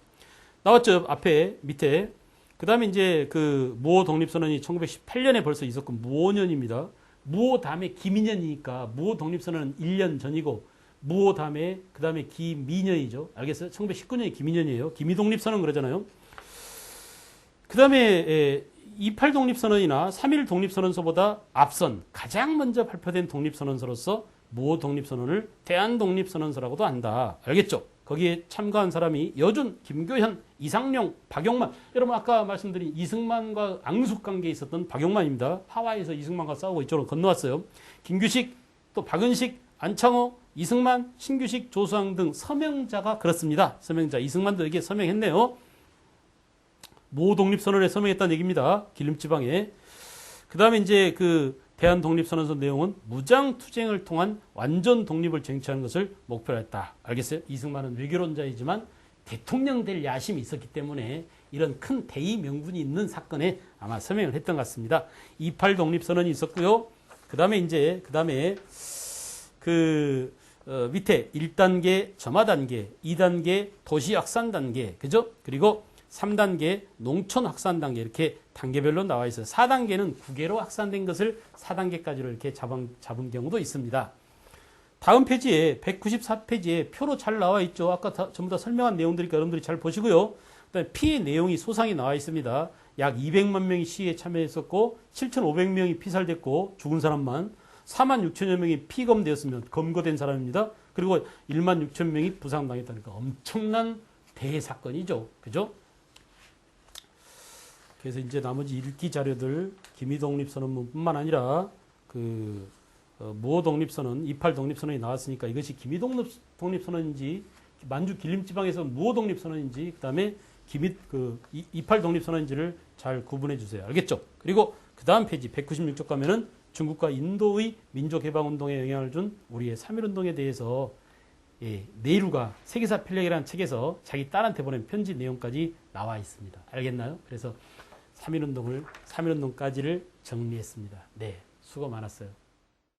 나왔죠? 앞에, 밑에. 그 다음에 이제 무호 독립선언이 1918년에 벌써 있었고, 무호년입니다. 무호 다음에 기민년이니까 무호 독립선언은 1년 전이고, 무호 다음에, 그 다음에 기민년이죠. 알겠어요? 1919년이 기민년이에요. 기미독립선언 그러잖아요. 그 다음에, 28 독립선언이나 3.1 독립선언서보다 앞선 가장 먼저 발표된 독립선언서로서 무호 독립선언을 대한독립선언서라고도 한다. 알겠죠? 거기에 참가한 사람이 여준, 김교현, 이상용, 박용만. 여러분 아까 말씀드린 이승만과 앙숙관계에 있었던 박용만입니다. 하와이에서 이승만과 싸우고 이쪽으로 건너왔어요. 김규식, 또 박은식, 안창호, 이승만, 신규식, 조수왕 등 서명자가 그렇습니다. 서명자. 이승만도 여기에 서명했네요. 무호 독립선언에 서명했다는 얘기입니다. 길림지방에. 그 다음에 이제 대한독립선언서 내용은 무장투쟁을 통한 완전 독립을 쟁취하는 것을 목표로 했다. 알겠어요? 이승만은 외교론자이지만 대통령 될 야심이 있었기 때문에 이런 큰 대의 명분이 있는 사건에 아마 서명을 했던 것 같습니다. 28 독립선언이 있었고요. 그 다음에 밑에 1단계 점화 단계, 2단계 도시 확산 단계, 그죠? 그리고 3단계 농촌 확산 단계 이렇게 단계별로 나와 있어요. 4단계는 국외로 확산된 것을 4단계까지로 이렇게 잡은 경우도 있습니다. 다음 페이지에 194페이지에 표로 잘 나와 있죠. 아까 전부 다 설명한 내용들이니까 여러분들이 잘 보시고요. 그다음에 피해 내용이 소상히 나와 있습니다. 약 200만 명이 시위에 참여했었고 7,500명이 피살됐고 죽은 사람만 4만 6천여 명이 피검되었으면 검거된 사람입니다. 그리고 1만 6천 명이 부상당했다니까 엄청난 대사건이죠. 그죠? 그래서 이제 나머지 읽기 자료들 기미독립선언문뿐만 아니라 무호 독립선언, 28 독립선언이 나왔으니까 이것이 기미독립선언인지 만주 길림지방에서 무호 독립선언인지 그다음에 28 독립선언인지를 잘 구분해 주세요. 알겠죠? 그리고 그 다음 페이지 196쪽 가면은 중국과 인도의 민족해방운동에 영향을 준 우리의 3.1운동에 대해서 네이루가 세계사 필력이라는 책에서 자기 딸한테 보낸 편지 내용까지 나와 있습니다. 알겠나요? 그래서 3.1운동까지를 정리했습니다. 네, 수고 많았어요.